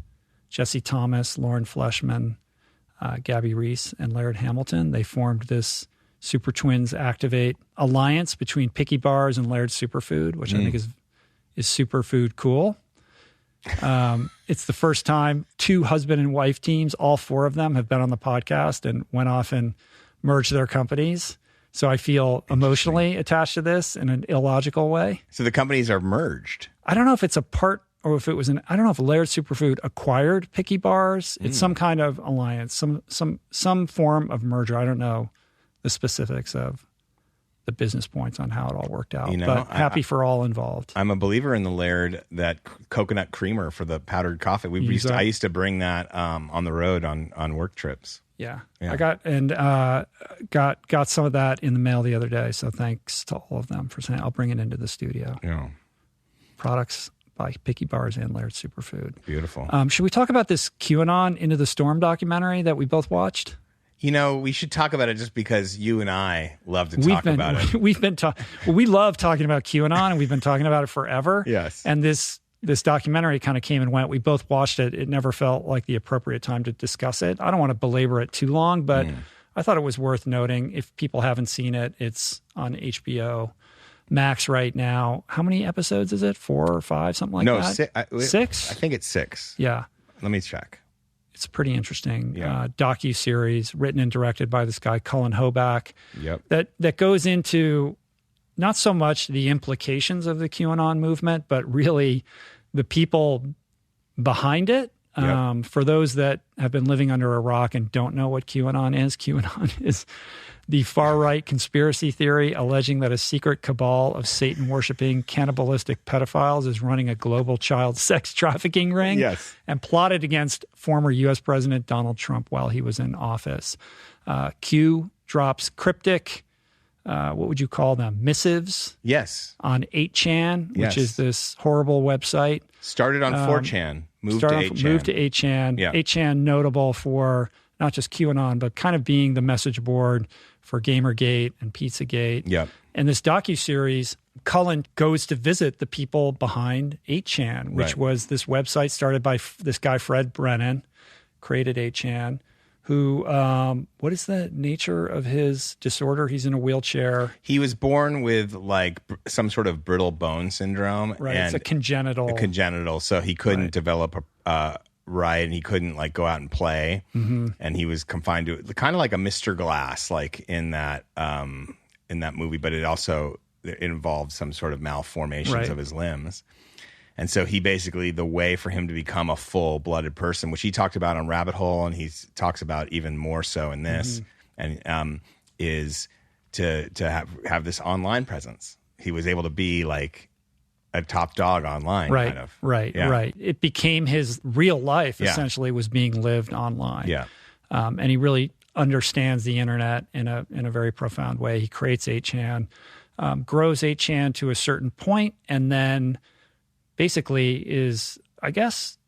Speaker 1: Jesse Thomas, Lauren Fleshman, Gabby Reese, and Laird Hamilton. They formed this Super Twins Activate alliance between Picky Bars and Laird's Superfood, which I think is superfood cool. It's the first time 2 husband and wife teams, all 4 of them, have been on the podcast and went off and merged their companies. So I feel emotionally attached to this in an illogical way.
Speaker 2: So the companies are merged.
Speaker 1: I don't know if it's a part or if it was I don't know if Laird's Superfood acquired Picky Bars. It's some kind of alliance, some form of merger. I don't know the specifics of the business points on how it all worked out. But happy for all involved.
Speaker 2: I'm a believer in the Laird, that coconut creamer for the powdered coffee. I used to bring that on the road on work trips.
Speaker 1: Yeah.
Speaker 2: Yeah.
Speaker 1: I got some of that in the mail the other day. So thanks to all of them for saying I'll bring it into the studio.
Speaker 2: Yeah.
Speaker 1: Products by Picky Bars and Laird Superfood.
Speaker 2: Beautiful.
Speaker 1: Should we talk about this QAnon Into the Storm documentary that we both watched?
Speaker 2: We should talk about it just because you and I love to talk about it.
Speaker 1: We love talking about QAnon, and we've been talking about it forever.
Speaker 2: Yes.
Speaker 1: And this documentary kind of came and went. We both watched it. It never felt like the appropriate time to discuss it. I don't want to belabor it too long, but I thought it was worth noting. If people haven't seen it, it's on HBO Max right now. How many episodes is it? 4 or 5, something like that?
Speaker 2: No,
Speaker 1: 6?
Speaker 2: I think it's 6.
Speaker 1: Yeah.
Speaker 2: Let me check.
Speaker 1: It's pretty interesting.
Speaker 2: Yeah.
Speaker 1: Docu-series written and directed by this guy, Cullen Hoback.
Speaker 2: Yep.
Speaker 1: That goes into not so much the implications of the QAnon movement, but really the people behind it.
Speaker 2: Yep.
Speaker 1: For those that have been living under a rock and don't know what QAnon is the far-right conspiracy theory alleging that a secret cabal of Satan-worshiping cannibalistic pedophiles is running a global child sex trafficking ring.
Speaker 2: Yes.
Speaker 1: And plotted against former U.S. President Donald Trump while he was in office. Q drops cryptic, what would you call them, missives?
Speaker 2: Yes.
Speaker 1: On 8chan,
Speaker 2: Yes.
Speaker 1: which is this horrible website.
Speaker 2: Started on 4chan, moved to 8chan.
Speaker 1: Moved to 8chan.
Speaker 2: Yeah.
Speaker 1: 8chan notable for not just QAnon, but kind of being the message board for Gamergate and Pizzagate.
Speaker 2: Yep.
Speaker 1: And this docuseries, Cullen goes to visit the people behind 8chan, which
Speaker 2: Right.
Speaker 1: was this website started by this guy, Fred Brennan, created 8chan, who, what is the nature of his disorder? He's in a wheelchair.
Speaker 2: He was born with some sort of brittle bone syndrome.
Speaker 1: Right.
Speaker 2: And
Speaker 1: It's a congenital.
Speaker 2: So he couldn't
Speaker 1: Right.
Speaker 2: develop right, and he couldn't go out and play, and he was confined to kind of like a Mr. Glass, in that movie. But it involved some sort of malformations
Speaker 1: Right.
Speaker 2: of his limbs, and so he basically, the way for him to become a full-blooded person, which he talked about on Rabbit Hole, and he talks about even more so in this, and is to have this online presence. He was able to be a top dog online,
Speaker 1: Right,
Speaker 2: kind of.
Speaker 1: right,
Speaker 2: Yeah.
Speaker 1: right. It became his real life,
Speaker 2: Yeah.
Speaker 1: essentially, was being lived online.
Speaker 2: Yeah.
Speaker 1: And he really understands the internet in a very profound way. He creates 8chan, grows 8chan to a certain point, and then basically is, I guess,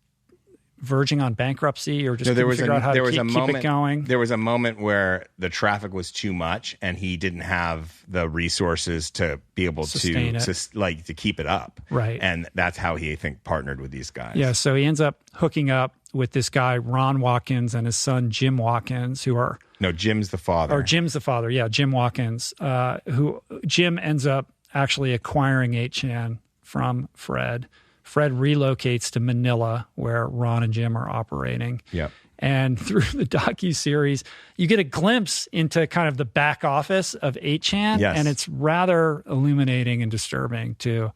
Speaker 1: verging on bankruptcy or just couldn't figure out how to keep it going.
Speaker 2: There was a moment where the traffic was too much, and he didn't have the resources to be able
Speaker 1: Sustain
Speaker 2: to keep it up.
Speaker 1: Right.
Speaker 2: And that's how he, I think, partnered with these guys.
Speaker 1: Yeah, so he ends up hooking up with this guy, Ron Watkins, and his son, Jim Watkins, who are...
Speaker 2: No, Jim's the father.
Speaker 1: Or Jim's the father, yeah, Jim Watkins, who Jim ends up actually acquiring 8chan from Fred. Fred relocates to Manila, where Ron and Jim are operating.
Speaker 2: Yep.
Speaker 1: And through the docuseries, you get a glimpse into kind of the back office of 8chan.
Speaker 2: Yes.
Speaker 1: And it's rather illuminating and disturbing to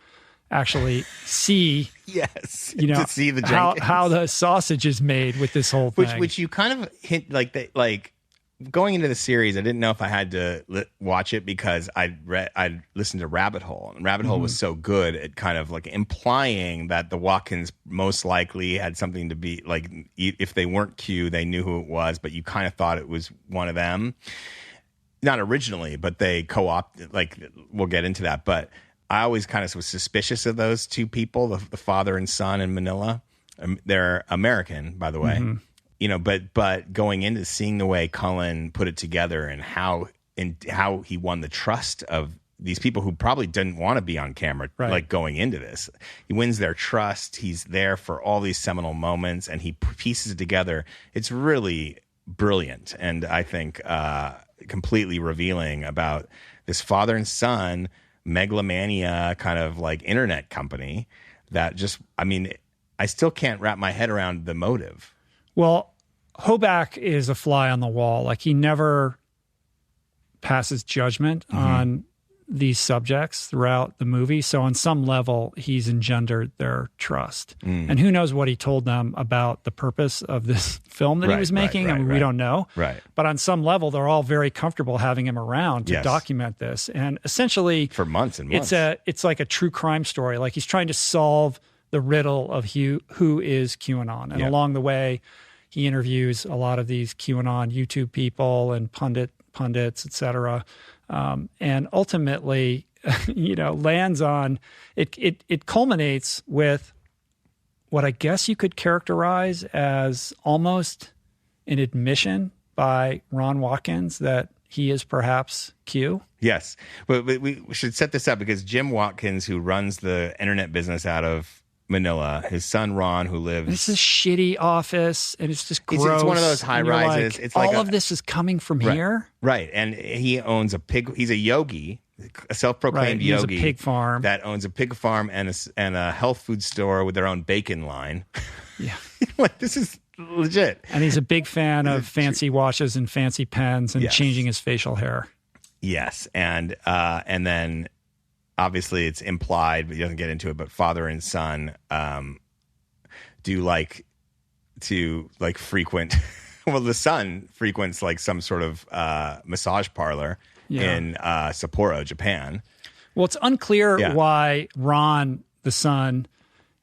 Speaker 1: actually see,
Speaker 2: Yes.
Speaker 1: to
Speaker 2: see the
Speaker 1: how the sausage is made with this whole thing.
Speaker 2: Which you kind of hint going into the series, I didn't know if I had to watch it because I'd listened to Rabbit Hole, and Rabbit Hole was so good at kind of implying that the Watkins most likely had something to be if they weren't Q, they knew who it was, but you kind of thought it was one of them. Not originally, but they co-opted. We'll get into that, but I always kind of was suspicious of those two people, the father and son in Manila. They're American, by the way. But going into seeing the way Cullen put it together and how he won the trust of these people who probably didn't want to be on camera,
Speaker 1: right.
Speaker 2: Going into this, he wins their trust. He's there for all these seminal moments, and he pieces it together. It's really brilliant, and I think completely revealing about this father and son megalomania kind of internet company that just, I still can't wrap my head around the motive.
Speaker 1: Well, Hoback is a fly on the wall. He never passes judgment on these subjects throughout the movie. So on some level, he's engendered their trust. And who knows what he told them about the purpose of this film that he was making. We don't know.
Speaker 2: Right.
Speaker 1: But on some level, they're all very comfortable having him around to document this. And essentially,
Speaker 2: for months and months,
Speaker 1: it's like a true crime story. He's trying to solve the riddle of who is QAnon. And along the way, He interviews a lot of these QAnon YouTube people and pundits, et cetera. And ultimately, lands on it culminates with what I guess you could characterize as almost an admission by Ron Watkins that he is perhaps Q.
Speaker 2: Yes. But we should set this up because Jim Watkins, who runs the internet business out of Manila, his son Ron, who lives...
Speaker 1: It's a shitty office, and it's just gross.
Speaker 2: It's one of those high-rises.
Speaker 1: Like,
Speaker 2: it's like
Speaker 1: all of this is coming from here?
Speaker 2: Right. And he owns a pig... He's a yogi, a self-proclaimed
Speaker 1: yogi.
Speaker 2: He
Speaker 1: has a pig farm.
Speaker 2: That owns a pig farm and a health food store with their own bacon line.
Speaker 1: Yeah.
Speaker 2: Like, this is legit.
Speaker 1: And he's a big fan of fancy watches and fancy pens and
Speaker 2: yes.
Speaker 1: changing his facial hair.
Speaker 2: Yes. And then... Obviously, it's implied, but he doesn't get into it. But father and son do like to frequent. Well, the son frequents like some sort of massage parlor in Sapporo, Japan.
Speaker 1: Well, it's unclear why Ron, the son,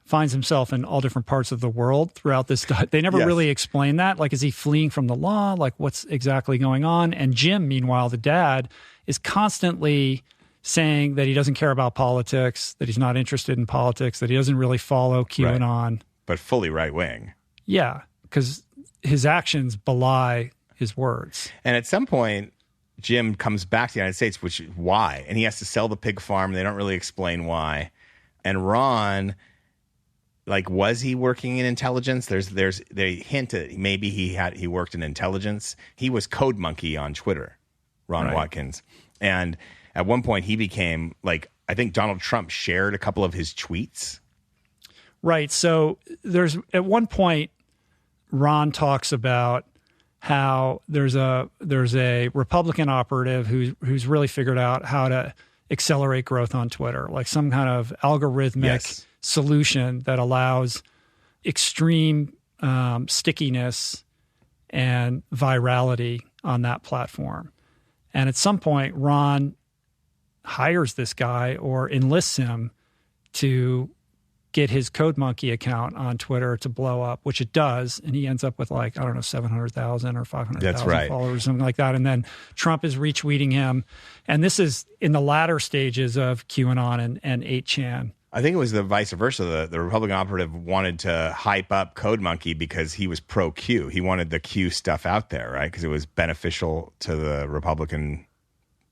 Speaker 1: finds himself in all different parts of the world throughout this. They never really explain that. Like, is he fleeing from the law? Like, what's exactly going on? And Jim, meanwhile, the dad, is constantly saying that he doesn't care about politics, that he's not interested in politics, that he doesn't really follow QAnon.
Speaker 2: Right. But fully right-wing.
Speaker 1: Yeah, because his actions belie his words.
Speaker 2: And at some point, Jim comes back to the United States, which is why. And he has to sell the pig farm. They don't really explain why. And Ron, like, was he working in intelligence? They hint at maybe he worked in intelligence. He was Code Monkey on Twitter, Ron Watkins. And at one point, he became, like, I think Donald Trump shared a couple of his tweets.
Speaker 1: Right. So at one point, Ron talks about how there's a Republican operative who's really figured out how to accelerate growth on Twitter, like some kind of algorithmic solution that allows extreme stickiness and virality on that platform. And at some point, Ron hires this guy or enlists him to get his Code Monkey account on Twitter to blow up, which it does. And he ends up with 700,000 or 500,000 followers, something like that. And then Trump is retweeting him. And this is in the latter stages of QAnon and 8chan.
Speaker 2: I think it was the vice versa. The Republican operative wanted to hype up Code Monkey because he was pro-Q. He wanted the Q stuff out there, right? Because it was beneficial to the Republican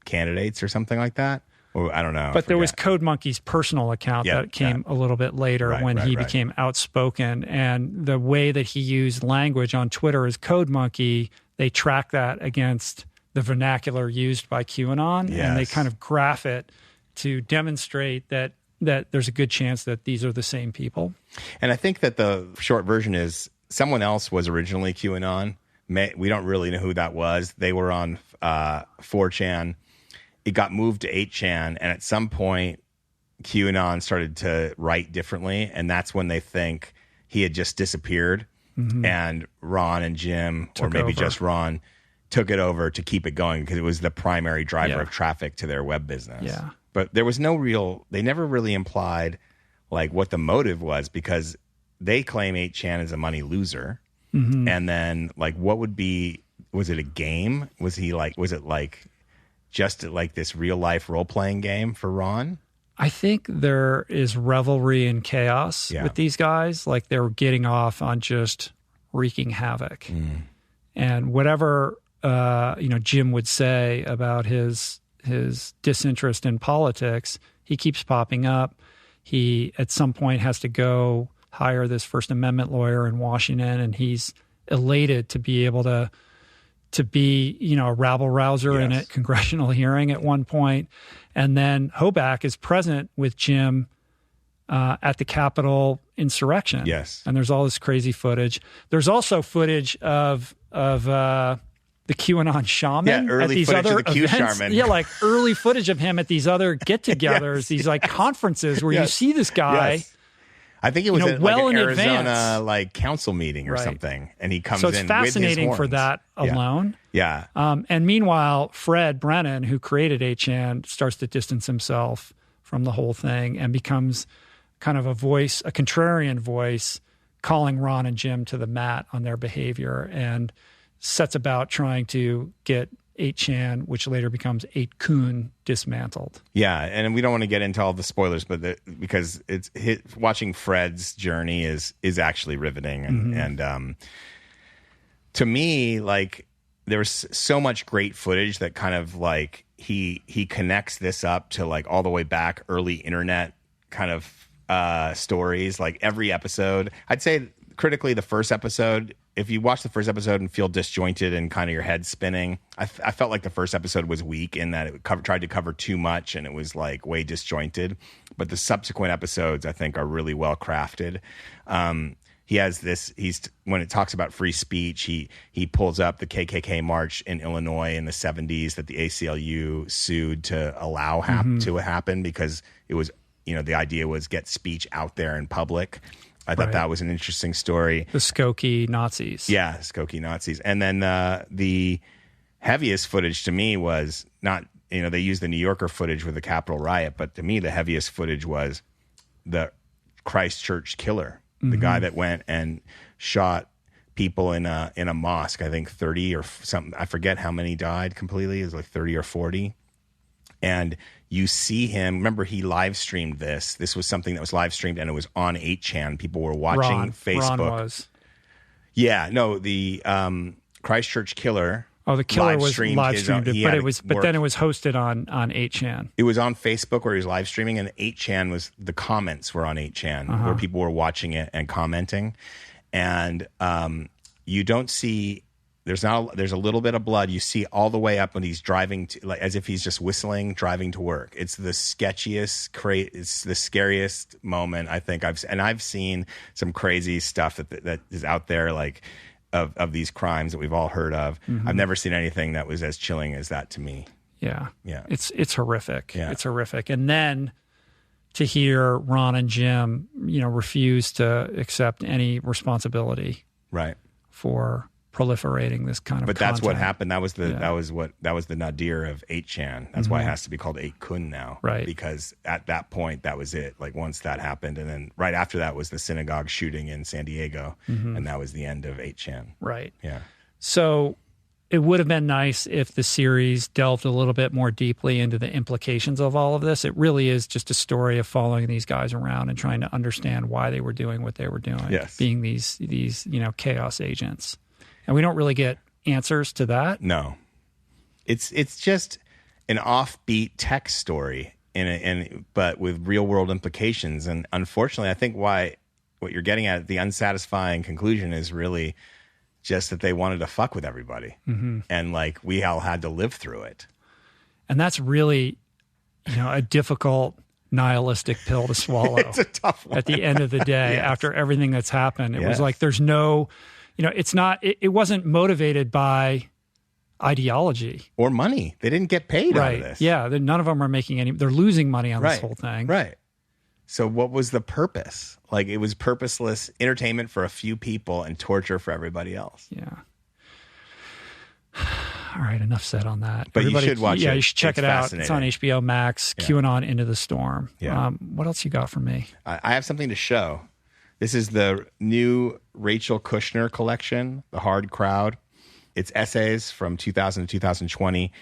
Speaker 2: candidates or something like that. Or I don't know.
Speaker 1: But there was Code Monkey's personal account that came a little bit later when he became outspoken. And the way that he used language on Twitter as Code Monkey, they track that against the vernacular used by QAnon.
Speaker 2: Yes.
Speaker 1: And they kind of graph it to demonstrate that there's a good chance that these are the same people.
Speaker 2: And I think that the short version is someone else was originally QAnon. We don't really know who that was. They were on 4chan. It got moved to 8chan, and at some point, QAnon started to write differently, and that's when they think he had just disappeared, and Ron and Jim, or maybe just Ron, took it over to keep it going because it was the primary driver of traffic to their web business.
Speaker 1: Yeah.
Speaker 2: But there was they never really implied like what the motive was, because they claim 8chan is a money loser. And then like, was it a game? Was it just like this real life role playing game for Ron?
Speaker 1: I think there is revelry and chaos with these guys. Like they're getting off on just wreaking havoc. And whatever, Jim would say about his disinterest in politics, he keeps popping up. He, at some point, has to go hire this First Amendment lawyer in Washington, and he's elated to be able to be, a rabble-rouser in a congressional hearing at one point. And then Hoback is present with Jim at the Capitol insurrection.
Speaker 2: Yes.
Speaker 1: And there's all this crazy footage. There's also footage of the QAnon shaman
Speaker 2: early
Speaker 1: at these
Speaker 2: footage
Speaker 1: other
Speaker 2: of the Q
Speaker 1: events.
Speaker 2: shaman.
Speaker 1: Yeah, like early footage of him at these other get-togethers, these like conferences where you see this guy.
Speaker 2: Yes. I think it was at
Speaker 1: well
Speaker 2: an
Speaker 1: in
Speaker 2: Arizona
Speaker 1: advance.
Speaker 2: Council meeting or something, and he comes
Speaker 1: so
Speaker 2: in
Speaker 1: it's
Speaker 2: with
Speaker 1: fascinating
Speaker 2: his
Speaker 1: for
Speaker 2: horns.
Speaker 1: that alone.
Speaker 2: Yeah.
Speaker 1: And meanwhile, Fred Brennan, who created 8chan, starts to distance himself from the whole thing and becomes kind of a contrarian voice, calling Ron and Jim to the mat on their behavior and sets about trying to get 8chan, which later becomes 8kun, dismantled.
Speaker 2: Yeah, and we don't want to get into all the spoilers, but because watching Fred's journey is actually riveting, and to me, like, there was so much great footage that kind of like he connects this up to like all the way back early internet kind of stories. Like every episode, I'd say critically the first episode, if you watch the first episode and feel disjointed and kind of your head spinning, I felt like the first episode was weak in that it tried to cover too much and it was like way disjointed. But the subsequent episodes, I think, are really well crafted. He has this. When it talks about free speech, he pulls up the KKK march in Illinois in the 70s that the ACLU sued to allow to happen because it was, the idea was get speech out there in public. I thought that was an interesting story.
Speaker 1: The Skokie Nazis.
Speaker 2: Yeah, Skokie Nazis. And then the heaviest footage to me was not, they used the New Yorker footage with the Capitol riot, but to me the heaviest footage was the Christchurch killer, the guy that went and shot people in a mosque. I think 30 or something. I forget how many died completely. It was like 30 or 40. And you see him. Remember, he live streamed this. This was something that was live streamed, and it was on 8chan. People were watching Facebook.
Speaker 1: Ron was.
Speaker 2: Yeah, no, the Christchurch killer.
Speaker 1: Oh, the killer was live streamed, but then it was hosted on 8chan.
Speaker 2: It was on Facebook where he was live streaming, and 8chan was the comments were on 8chan where people were watching it and commenting, and you don't see. There's a little bit of blood. You see all the way up when he's driving like as if he's just whistling, driving to work. It's the sketchiest, it's the scariest moment I think I've seen some crazy stuff that is out there like of these crimes that we've all heard of. I've never seen anything that was as chilling as that to me.
Speaker 1: Yeah.
Speaker 2: Yeah.
Speaker 1: It's horrific.
Speaker 2: Yeah.
Speaker 1: It's horrific. And then to hear Ron and Jim, refuse to accept any responsibility for proliferating this kind of
Speaker 2: But
Speaker 1: content.
Speaker 2: that's what happened. That was the nadir of 8chan. That's why it has to be called 8kun now.
Speaker 1: Right.
Speaker 2: Because at that point, that was it. Like once that happened, and then right after that was the synagogue shooting in San Diego, and that was the end of 8chan.
Speaker 1: Right.
Speaker 2: Yeah.
Speaker 1: So it would have been nice if the series delved a little bit more deeply into the implications of all of this. It really is just a story of following these guys around and trying to understand why they were doing what they were doing.
Speaker 2: Yes.
Speaker 1: Being these chaos agents. And we don't really get answers to that.
Speaker 2: No, it's just an offbeat tech story, but with real world implications. And unfortunately, I think what you're getting at, the unsatisfying conclusion, is really just that they wanted to fuck with everybody, and like we all had to live through it.
Speaker 1: And that's really, a difficult nihilistic pill to swallow.
Speaker 2: It's a tough one.
Speaker 1: At the end of the day, after everything that's happened, it was like there's no. It wasn't motivated by ideology
Speaker 2: or money. They didn't get paid out of this.
Speaker 1: Yeah. None of them are making they're losing money on this whole thing.
Speaker 2: Right. So what was the purpose? Like it was purposeless entertainment for a few people and torture for everybody else.
Speaker 1: Yeah. All right. Enough said on that.
Speaker 2: But you should watch it.
Speaker 1: Yeah, you should check it out. It's on HBO Max, QAnon Into the Storm.
Speaker 2: Yeah.
Speaker 1: What else you got for me?
Speaker 2: I have something to show. This is the new Rachel Kushner collection, The Hard Crowd. It's essays from 2000 to 2020.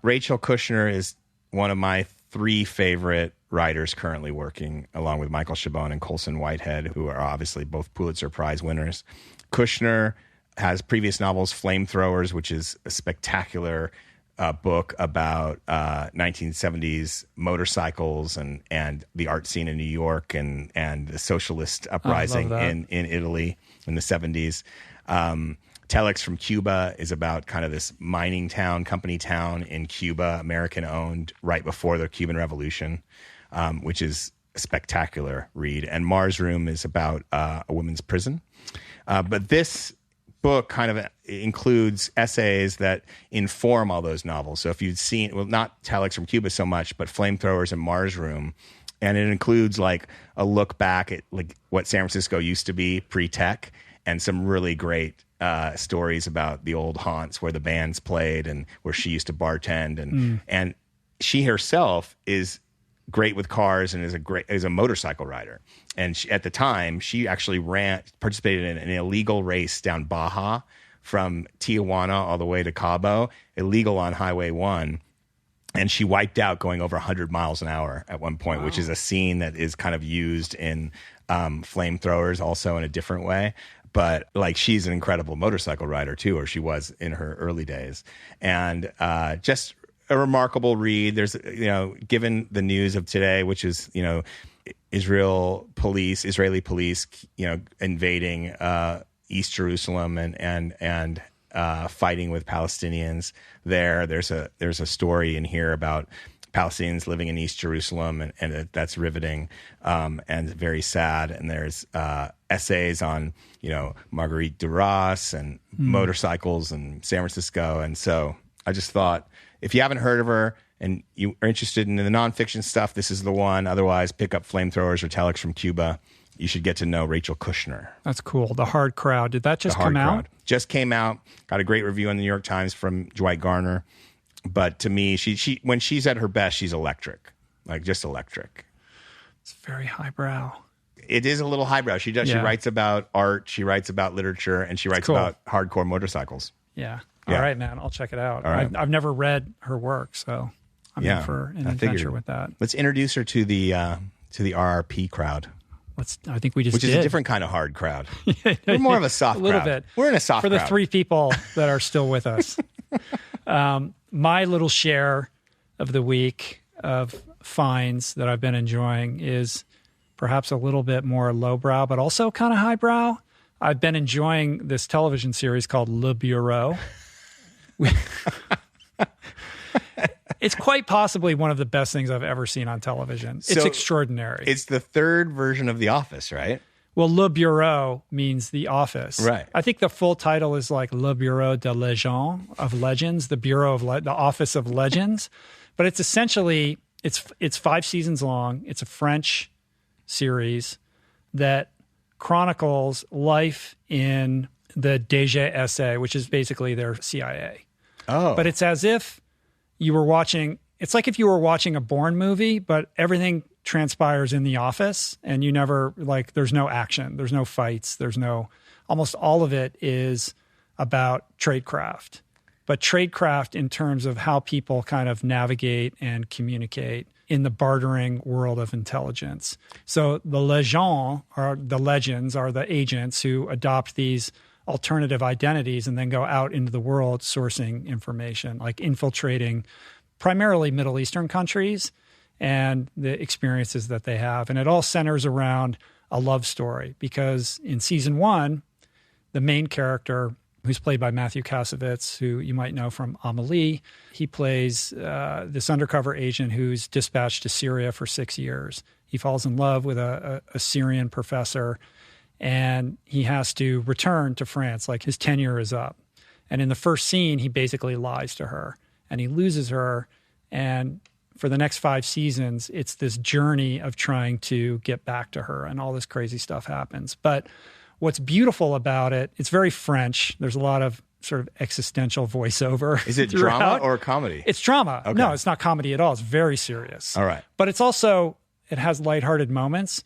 Speaker 2: Rachel Kushner is one of my 3 favorite writers currently working, along with Michael Chabon and Colson Whitehead, who are obviously both Pulitzer Prize winners. Kushner has previous novels, Flamethrowers, which is a spectacular book about 1970s motorcycles and the art scene in New York and the socialist uprising in Italy in the 70s. Telex from Cuba is about kind of this mining town, company town in Cuba, American owned, right before the Cuban Revolution, which is a spectacular read. And Mars Room is about a women's prison. But this book kind of includes essays that inform all those novels. So if you'd seen, well, not Telex from Cuba so much, but Flamethrowers and Mars Room, and it includes like a look back at like what San Francisco used to be pre-tech, and some really great stories about the old haunts where the bands played and where she used to bartend, and she herself is great with cars and is a motorcycle rider. And at the time, she actually participated in an illegal race down Baja from Tijuana all the way to Cabo, illegal on Highway 1. And she wiped out going over 100 miles an hour at one point, which is a scene that is kind of used in flamethrowers also in a different way. But like, she's an incredible motorcycle rider too, or she was in her early days. And just a remarkable read. There's, given the news of today, which is, Israeli police, invading East Jerusalem and fighting with Palestinians there. There's a story in here about Palestinians living in East Jerusalem, and that's riveting and very sad. And there's essays on, Marguerite Duras and motorcycles and San Francisco. And so I just thought, if you haven't heard of her and you are interested in the nonfiction stuff, this is the one. Otherwise, pick up Flamethrowers or Telex from Cuba. You should get to know Rachel Kushner.
Speaker 1: That's cool. The Hard Crowd. Did that just come out?
Speaker 2: Just came out. Got a great review in the New York Times from Dwight Garner. But to me, she when she's at her best, she's electric. Like, just electric.
Speaker 1: It's very highbrow.
Speaker 2: It is a little highbrow. She does. Yeah. She writes about art. She writes about literature, and she writes about hardcore motorcycles.
Speaker 1: Yeah. All right, man. I'll check it out. All right. I've never read her work, so I'm in for an adventure with that.
Speaker 2: Let's introduce her to the RRP crowd.
Speaker 1: I think we just
Speaker 2: Which is a different kind of hard crowd. We're more of a soft crowd. A little bit. We're in a soft crowd.
Speaker 1: For the 3 people that are still with us. My little share of the week of finds that I've been enjoying is perhaps a little bit more lowbrow, but also kind of highbrow. I've been enjoying this television series called Le Bureau. It's quite possibly one of the best things I've ever seen on television. It's extraordinary.
Speaker 2: It's the 3rd version of The Office, right?
Speaker 1: Well, Le Bureau means the office.
Speaker 2: Right.
Speaker 1: I think the full title is like Le Bureau de Legends, of Legends, the Bureau of the Office of Legends. But it's essentially, it's 5 seasons long. It's a French series that chronicles life in the DGSA, which is basically their CIA.
Speaker 2: Oh.
Speaker 1: But it's as if you were watching, it's like if you were watching a Bourne movie, but everything transpires in the office and you never, like, there's no action, there's no fights, almost all of it is about tradecraft. But tradecraft in terms of how people kind of navigate and communicate in the bartering world of intelligence. So the legends are the agents who adopt these alternative identities and then go out into the world sourcing information, like infiltrating primarily Middle Eastern countries and the experiences that they have. And it all centers around a love story because in season 1, the main character, who's played by Matthew Kasovitz, who you might know from Amelie, he plays this undercover agent who's dispatched to Syria for 6 years. He falls in love with a Syrian professor, and he has to return to France, like his tenure is up. And in the first scene, he basically lies to her, and he loses her. And for the next 5 seasons, it's this journey of trying to get back to her, and all this crazy stuff happens. But what's beautiful about it, it's very French. There's a lot of sort of existential voiceover.
Speaker 2: Is it
Speaker 1: throughout.
Speaker 2: Drama or comedy?
Speaker 1: It's drama.
Speaker 2: Okay.
Speaker 1: No, it's not comedy at all. It's very serious.
Speaker 2: All right.
Speaker 1: But it's also, it has lighthearted moments.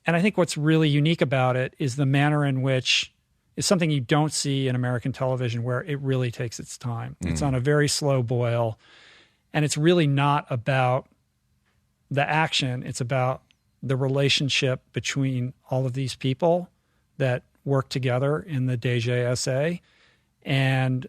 Speaker 1: And I think what's really unique about it is the manner in which is something you don't see in American television, where it really takes its time. It's on a very slow boil. And it's really not about the action. It's about the relationship between all of these people that work together in the DGSA and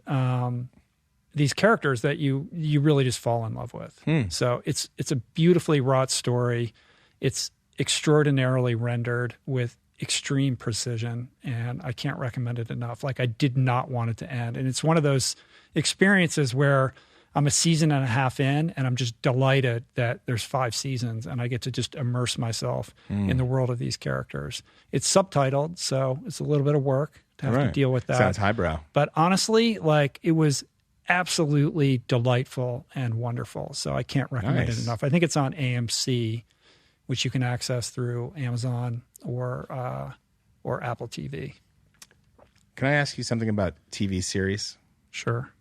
Speaker 1: these characters that you really just fall in love with. So it's a beautifully wrought story. It's extraordinarily rendered with extreme precision, and I can't recommend it enough. Like, I did not want it to end. And it's one of those experiences where I'm a season and a half in, and I'm just delighted that there's 5 seasons, and I get to just immerse myself in the world of these characters. It's subtitled, so it's a little bit of work to have to deal with that.
Speaker 2: Sounds highbrow.
Speaker 1: But honestly, like, it was absolutely delightful and wonderful. So I can't recommend it enough. I think it's on AMC, which you can access through Amazon or Apple TV. Can
Speaker 2: I ask you something about TV series?
Speaker 1: Sure.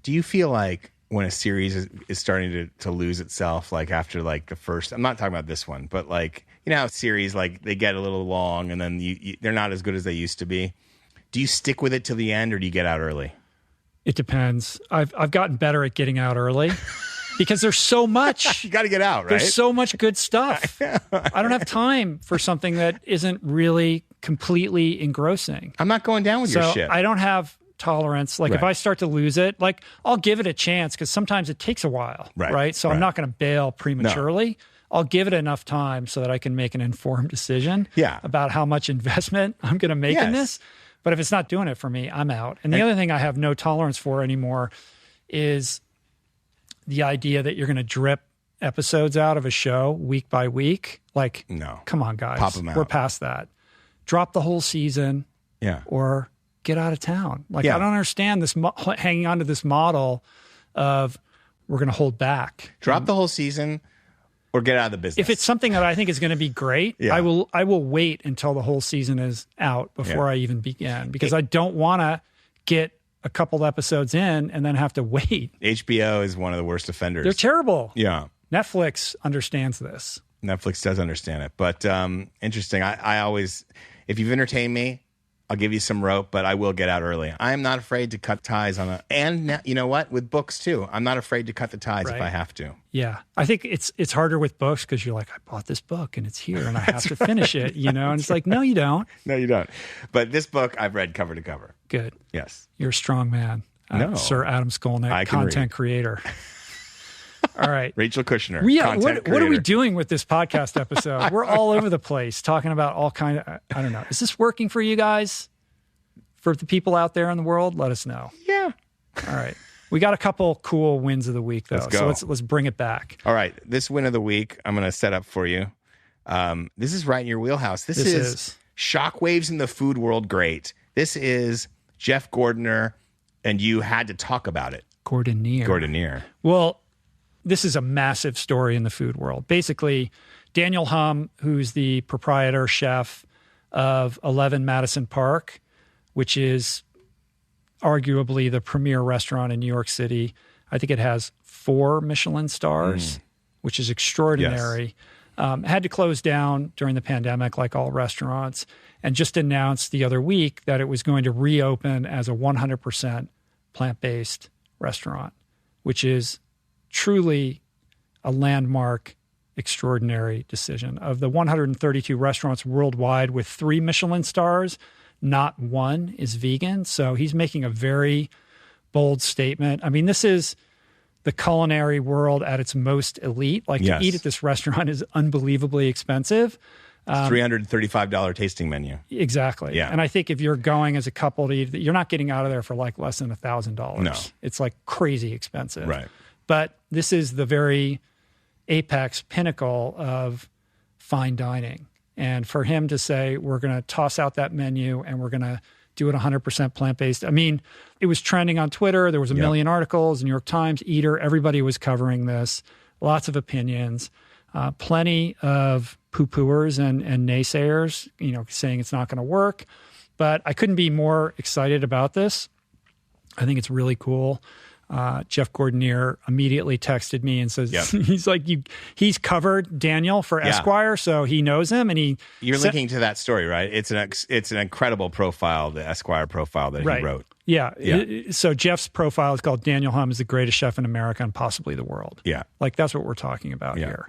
Speaker 2: Do you feel like when a series is starting to lose itself, like after like the first, I'm not talking about this one, but like, you know how series, like they get a little long and then they're not as good as they used to be. Do you stick with it till the end or do you get out early?
Speaker 1: It depends. I've gotten better at getting out early because there's so much.
Speaker 2: You got to get out, right?
Speaker 1: There's so much good stuff. I don't have time for something that isn't really completely engrossing.
Speaker 2: I'm not going down with your shit.
Speaker 1: I don't have tolerance. Like if I start to lose it, like I'll give it a chance because sometimes it takes a while, right? So I'm not going to bail prematurely. No. I'll give it enough time so that I can make an informed decision about how much investment I'm going to make in this. But if it's not doing it for me, I'm out. And the other thing I have no tolerance for anymore is the idea that you're going to drip episodes out of a show week by week. Like, no, come on, guys.
Speaker 2: Pop them out.
Speaker 1: We're past that. Drop the whole season or get out of town. Like, I don't understand this hanging on to this model of we're going to hold back.
Speaker 2: Drop the whole season or get out of the business.
Speaker 1: If it's something that I think is going to be great, I will wait until the whole season is out before I even begin because I don't want to get a couple episodes in and then have to wait.
Speaker 2: HBO is one of the worst offenders.
Speaker 1: They're terrible.
Speaker 2: Yeah.
Speaker 1: Netflix understands this.
Speaker 2: Netflix does understand it. But interesting. I always, if you've entertained me, I'll give you some rope, but I will get out early. I am not afraid to cut ties on and you know what? With books too. I'm not afraid to cut the ties if I have to.
Speaker 1: Yeah. I think it's harder with books because you're like, I bought this book and it's here and I have to finish it, you know? And it's like, no, you don't.
Speaker 2: No, you don't. But this book I've read cover to cover.
Speaker 1: Good.
Speaker 2: Yes.
Speaker 1: You're a strong man.
Speaker 2: No.
Speaker 1: Sir Adam Skolnick, content creator. All right.
Speaker 2: Rachel Kushner.
Speaker 1: What are we doing with this podcast episode? We're all over the place talking about all kind of, I don't know. Is this working for you guys? For the people out there in the world, let us know.
Speaker 2: Yeah.
Speaker 1: All right. We got a couple cool wins of the week, though.
Speaker 2: Let's go.
Speaker 1: So let's bring it back.
Speaker 2: All right. This win of the week, I'm going to set up for you. This is right in your wheelhouse. This is shockwaves in the food world. Great. This is Jeff Gordiner, and you had to talk about it. Gordiner. Well,
Speaker 1: this is a massive story in the food world. Basically, Daniel Hum, who's the proprietor chef of 11 Madison Park, which is arguably the premier restaurant in New York City. I think it has 4 Michelin stars, which is extraordinary. Yes. Had to close down during the pandemic like all restaurants and just announced the other week that it was going to reopen as a 100% plant-based restaurant, which is truly a landmark, extraordinary decision. Of the 132 restaurants worldwide with 3 Michelin stars, not one is vegan. So he's making a very bold statement. I mean, this is the culinary world at its most elite. Like to eat at this restaurant is unbelievably expensive.
Speaker 2: $335 tasting menu.
Speaker 1: Exactly. Yeah. And I think if you're going as a couple to eat, you're not getting out of there for like less than $1,000.
Speaker 2: No.
Speaker 1: It's like crazy expensive.
Speaker 2: Right.
Speaker 1: But this is the very apex pinnacle of fine dining. And for him to say, we're going to toss out that menu and we're going to do it 100% plant-based. I mean, it was trending on Twitter. There was a million articles, New York Times, Eater. Everybody was covering this. Lots of opinions. Plenty of poo-pooers and naysayers, you know, saying it's not going to work. But I couldn't be more excited about this. I think it's really cool. Jeff Gordiner immediately texted me and says, he's like, he's covered Daniel for Esquire, so he knows him. And
Speaker 2: you're linking to that story, right? It's an incredible profile, the Esquire profile that he wrote.
Speaker 1: Yeah. So Jeff's profile is called Daniel Hum is the greatest chef in America and possibly the world.
Speaker 2: Yeah.
Speaker 1: Like that's what we're talking about here.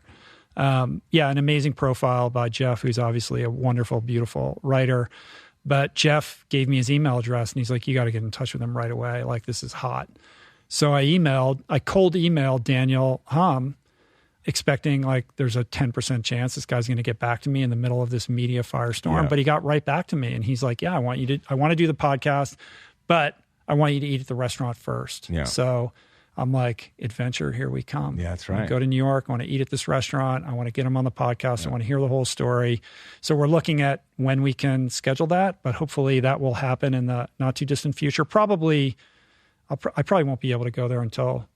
Speaker 1: An amazing profile by Jeff, who's obviously a wonderful, beautiful writer. But Jeff gave me his email address and he's like, you got to get in touch with him right away. Like this is hot. So I cold emailed Daniel Hum, expecting like there's a 10% chance this guy's going to get back to me in the middle of this media firestorm. Yeah. But he got right back to me and he's like, I want to do the podcast, but I want you to eat at the restaurant first. Yeah. So I'm like, adventure, here we come.
Speaker 2: Yeah, that's right.
Speaker 1: I go to New York. I want to eat at this restaurant. I want to get him on the podcast. Yeah. I want to hear the whole story. So we're looking at when we can schedule that, but hopefully that will happen in the not too distant future. I probably won't be able to go there until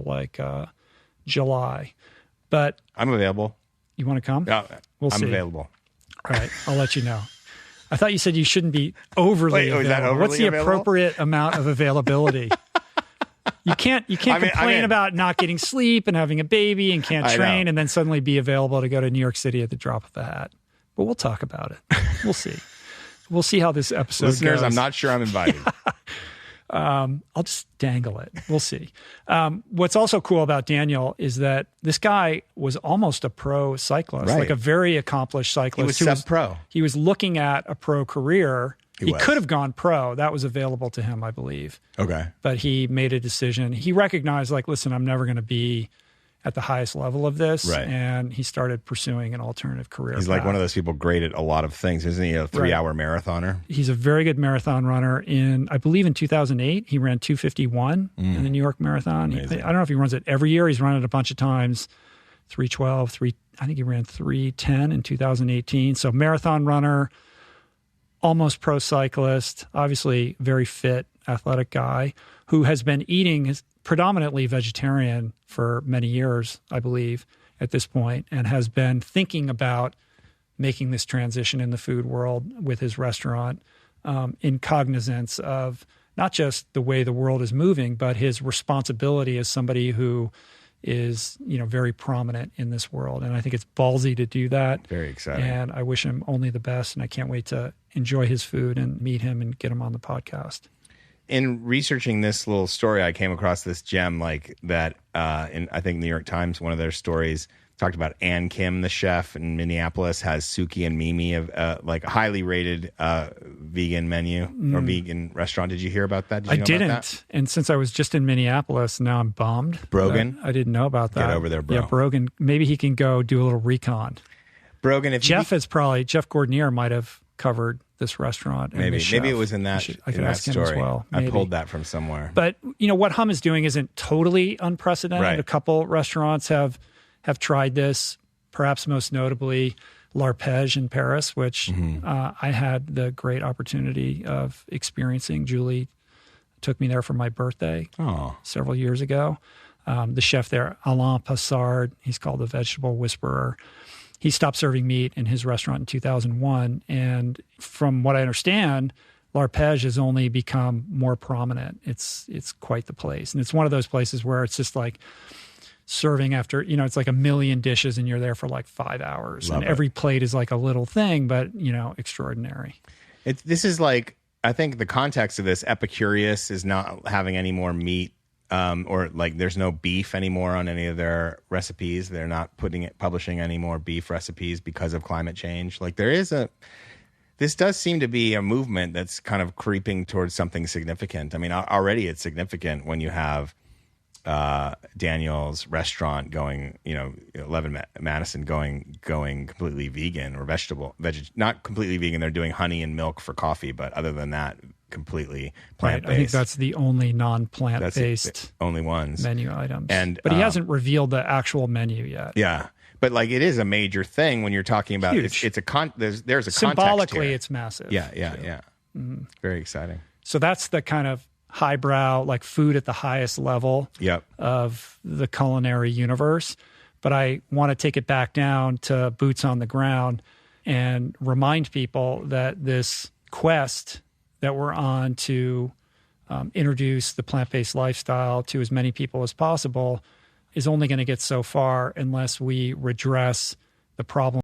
Speaker 1: like July, but
Speaker 2: I'm available.
Speaker 1: You want to come?
Speaker 2: Yeah,
Speaker 1: we'll see.
Speaker 2: I'm available.
Speaker 1: All right, I'll let you know. I thought you said you shouldn't be overly available.
Speaker 2: Is that overly
Speaker 1: What's the
Speaker 2: available?
Speaker 1: Appropriate amount of availability? You can't complain about not getting sleep and having a baby and can't train and then suddenly be available to go to New York City at the drop of a hat. But we'll talk about it. We'll see. We'll see how this episode
Speaker 2: Listeners,
Speaker 1: goes.
Speaker 2: I'm not sure I'm invited.
Speaker 1: I'll just dangle it. We'll see. What's also cool about Daniel is that this guy was almost a pro cyclist, like a very accomplished cyclist.
Speaker 2: He was sub-pro.
Speaker 1: He was looking at a pro career. He could have gone pro. That was available to him, I believe.
Speaker 2: Okay.
Speaker 1: But he made a decision. He recognized, like, listen, I'm never going to be at the highest level of this.
Speaker 2: Right.
Speaker 1: And he started pursuing an alternative career.
Speaker 2: He's like one of those people great at a lot of things. Isn't he a 3-hour marathoner?
Speaker 1: He's a very good marathon runner. I believe in 2008, he ran 2:51 in the New York Marathon. I don't know if he runs it every year. He's run it a bunch of times. 3:12, I think he ran 3:10 in 2018. So marathon runner, almost pro cyclist, obviously very fit, athletic guy who has been eating predominantly vegetarian for many years, I believe, at this point, and has been thinking about making this transition in the food world with his restaurant in cognizance of not just the way the world is moving, but his responsibility as somebody who is, very prominent in this world. And I think it's ballsy to do that.
Speaker 2: Very exciting.
Speaker 1: And I wish him only the best. And I can't wait to enjoy his food and meet him and get him on the podcast.
Speaker 2: In researching this little story, I came across this gem in I think New York Times, one of their stories talked about Ann Kim, the chef in Minneapolis, has Suki and Mimi, of like a highly rated vegan menu or vegan restaurant. Did you hear about that?
Speaker 1: I didn't. And since I was just in Minneapolis, now I'm bummed.
Speaker 2: Brogan?
Speaker 1: I didn't know about that.
Speaker 2: Get over there, bro.
Speaker 1: Yeah, Brogan. Maybe he can go do a little recon.
Speaker 2: Brogan,
Speaker 1: Jeff Gordnier might have covered this restaurant.
Speaker 2: Maybe it was in that
Speaker 1: I could ask
Speaker 2: story.
Speaker 1: him as well.
Speaker 2: I pulled that from somewhere.
Speaker 1: But what Hum is doing isn't totally unprecedented.
Speaker 2: Right.
Speaker 1: A couple restaurants have tried this, perhaps most notably L'Arpège in Paris, which I had the great opportunity of experiencing. Julie took me there for my birthday several years ago. The chef there, Alain Passard, he's called the Vegetable Whisperer. He stopped serving meat in his restaurant in 2001. And from what I understand, L'Arpège has only become more prominent. It's quite the place. And it's one of those places where it's just like serving after, it's like a million dishes and you're there for like 5 hours.
Speaker 2: Love
Speaker 1: and
Speaker 2: it.
Speaker 1: Every plate is like a little thing, but, extraordinary.
Speaker 2: This is like, I think the context of this, Epicurious is not having any more meat. Or like there's no beef anymore on any of their recipes. They're not publishing any more beef recipes because of climate change. Like this does seem to be a movement that's kind of creeping towards something significant. I mean, already it's significant when you have Daniel's restaurant going, 11 Madison going completely vegan or not completely vegan. They're doing honey and milk for coffee, but other than that, completely plant-based.
Speaker 1: Right. I think that's the only non-plant-based
Speaker 2: only ones
Speaker 1: menu items.
Speaker 2: But
Speaker 1: he hasn't revealed the actual menu yet.
Speaker 2: Yeah. But like it is a major thing when you're talking about
Speaker 1: huge.
Speaker 2: It's a there's a
Speaker 1: symbolically
Speaker 2: context here.
Speaker 1: It's massive.
Speaker 2: Yeah. Mm-hmm. Very exciting.
Speaker 1: So that's the kind of highbrow, like food at the highest level of the culinary universe. But I want to take it back down to boots on the ground and remind people that this quest that we're on to introduce the plant-based lifestyle to as many people as possible is only going to get so far unless we redress the problem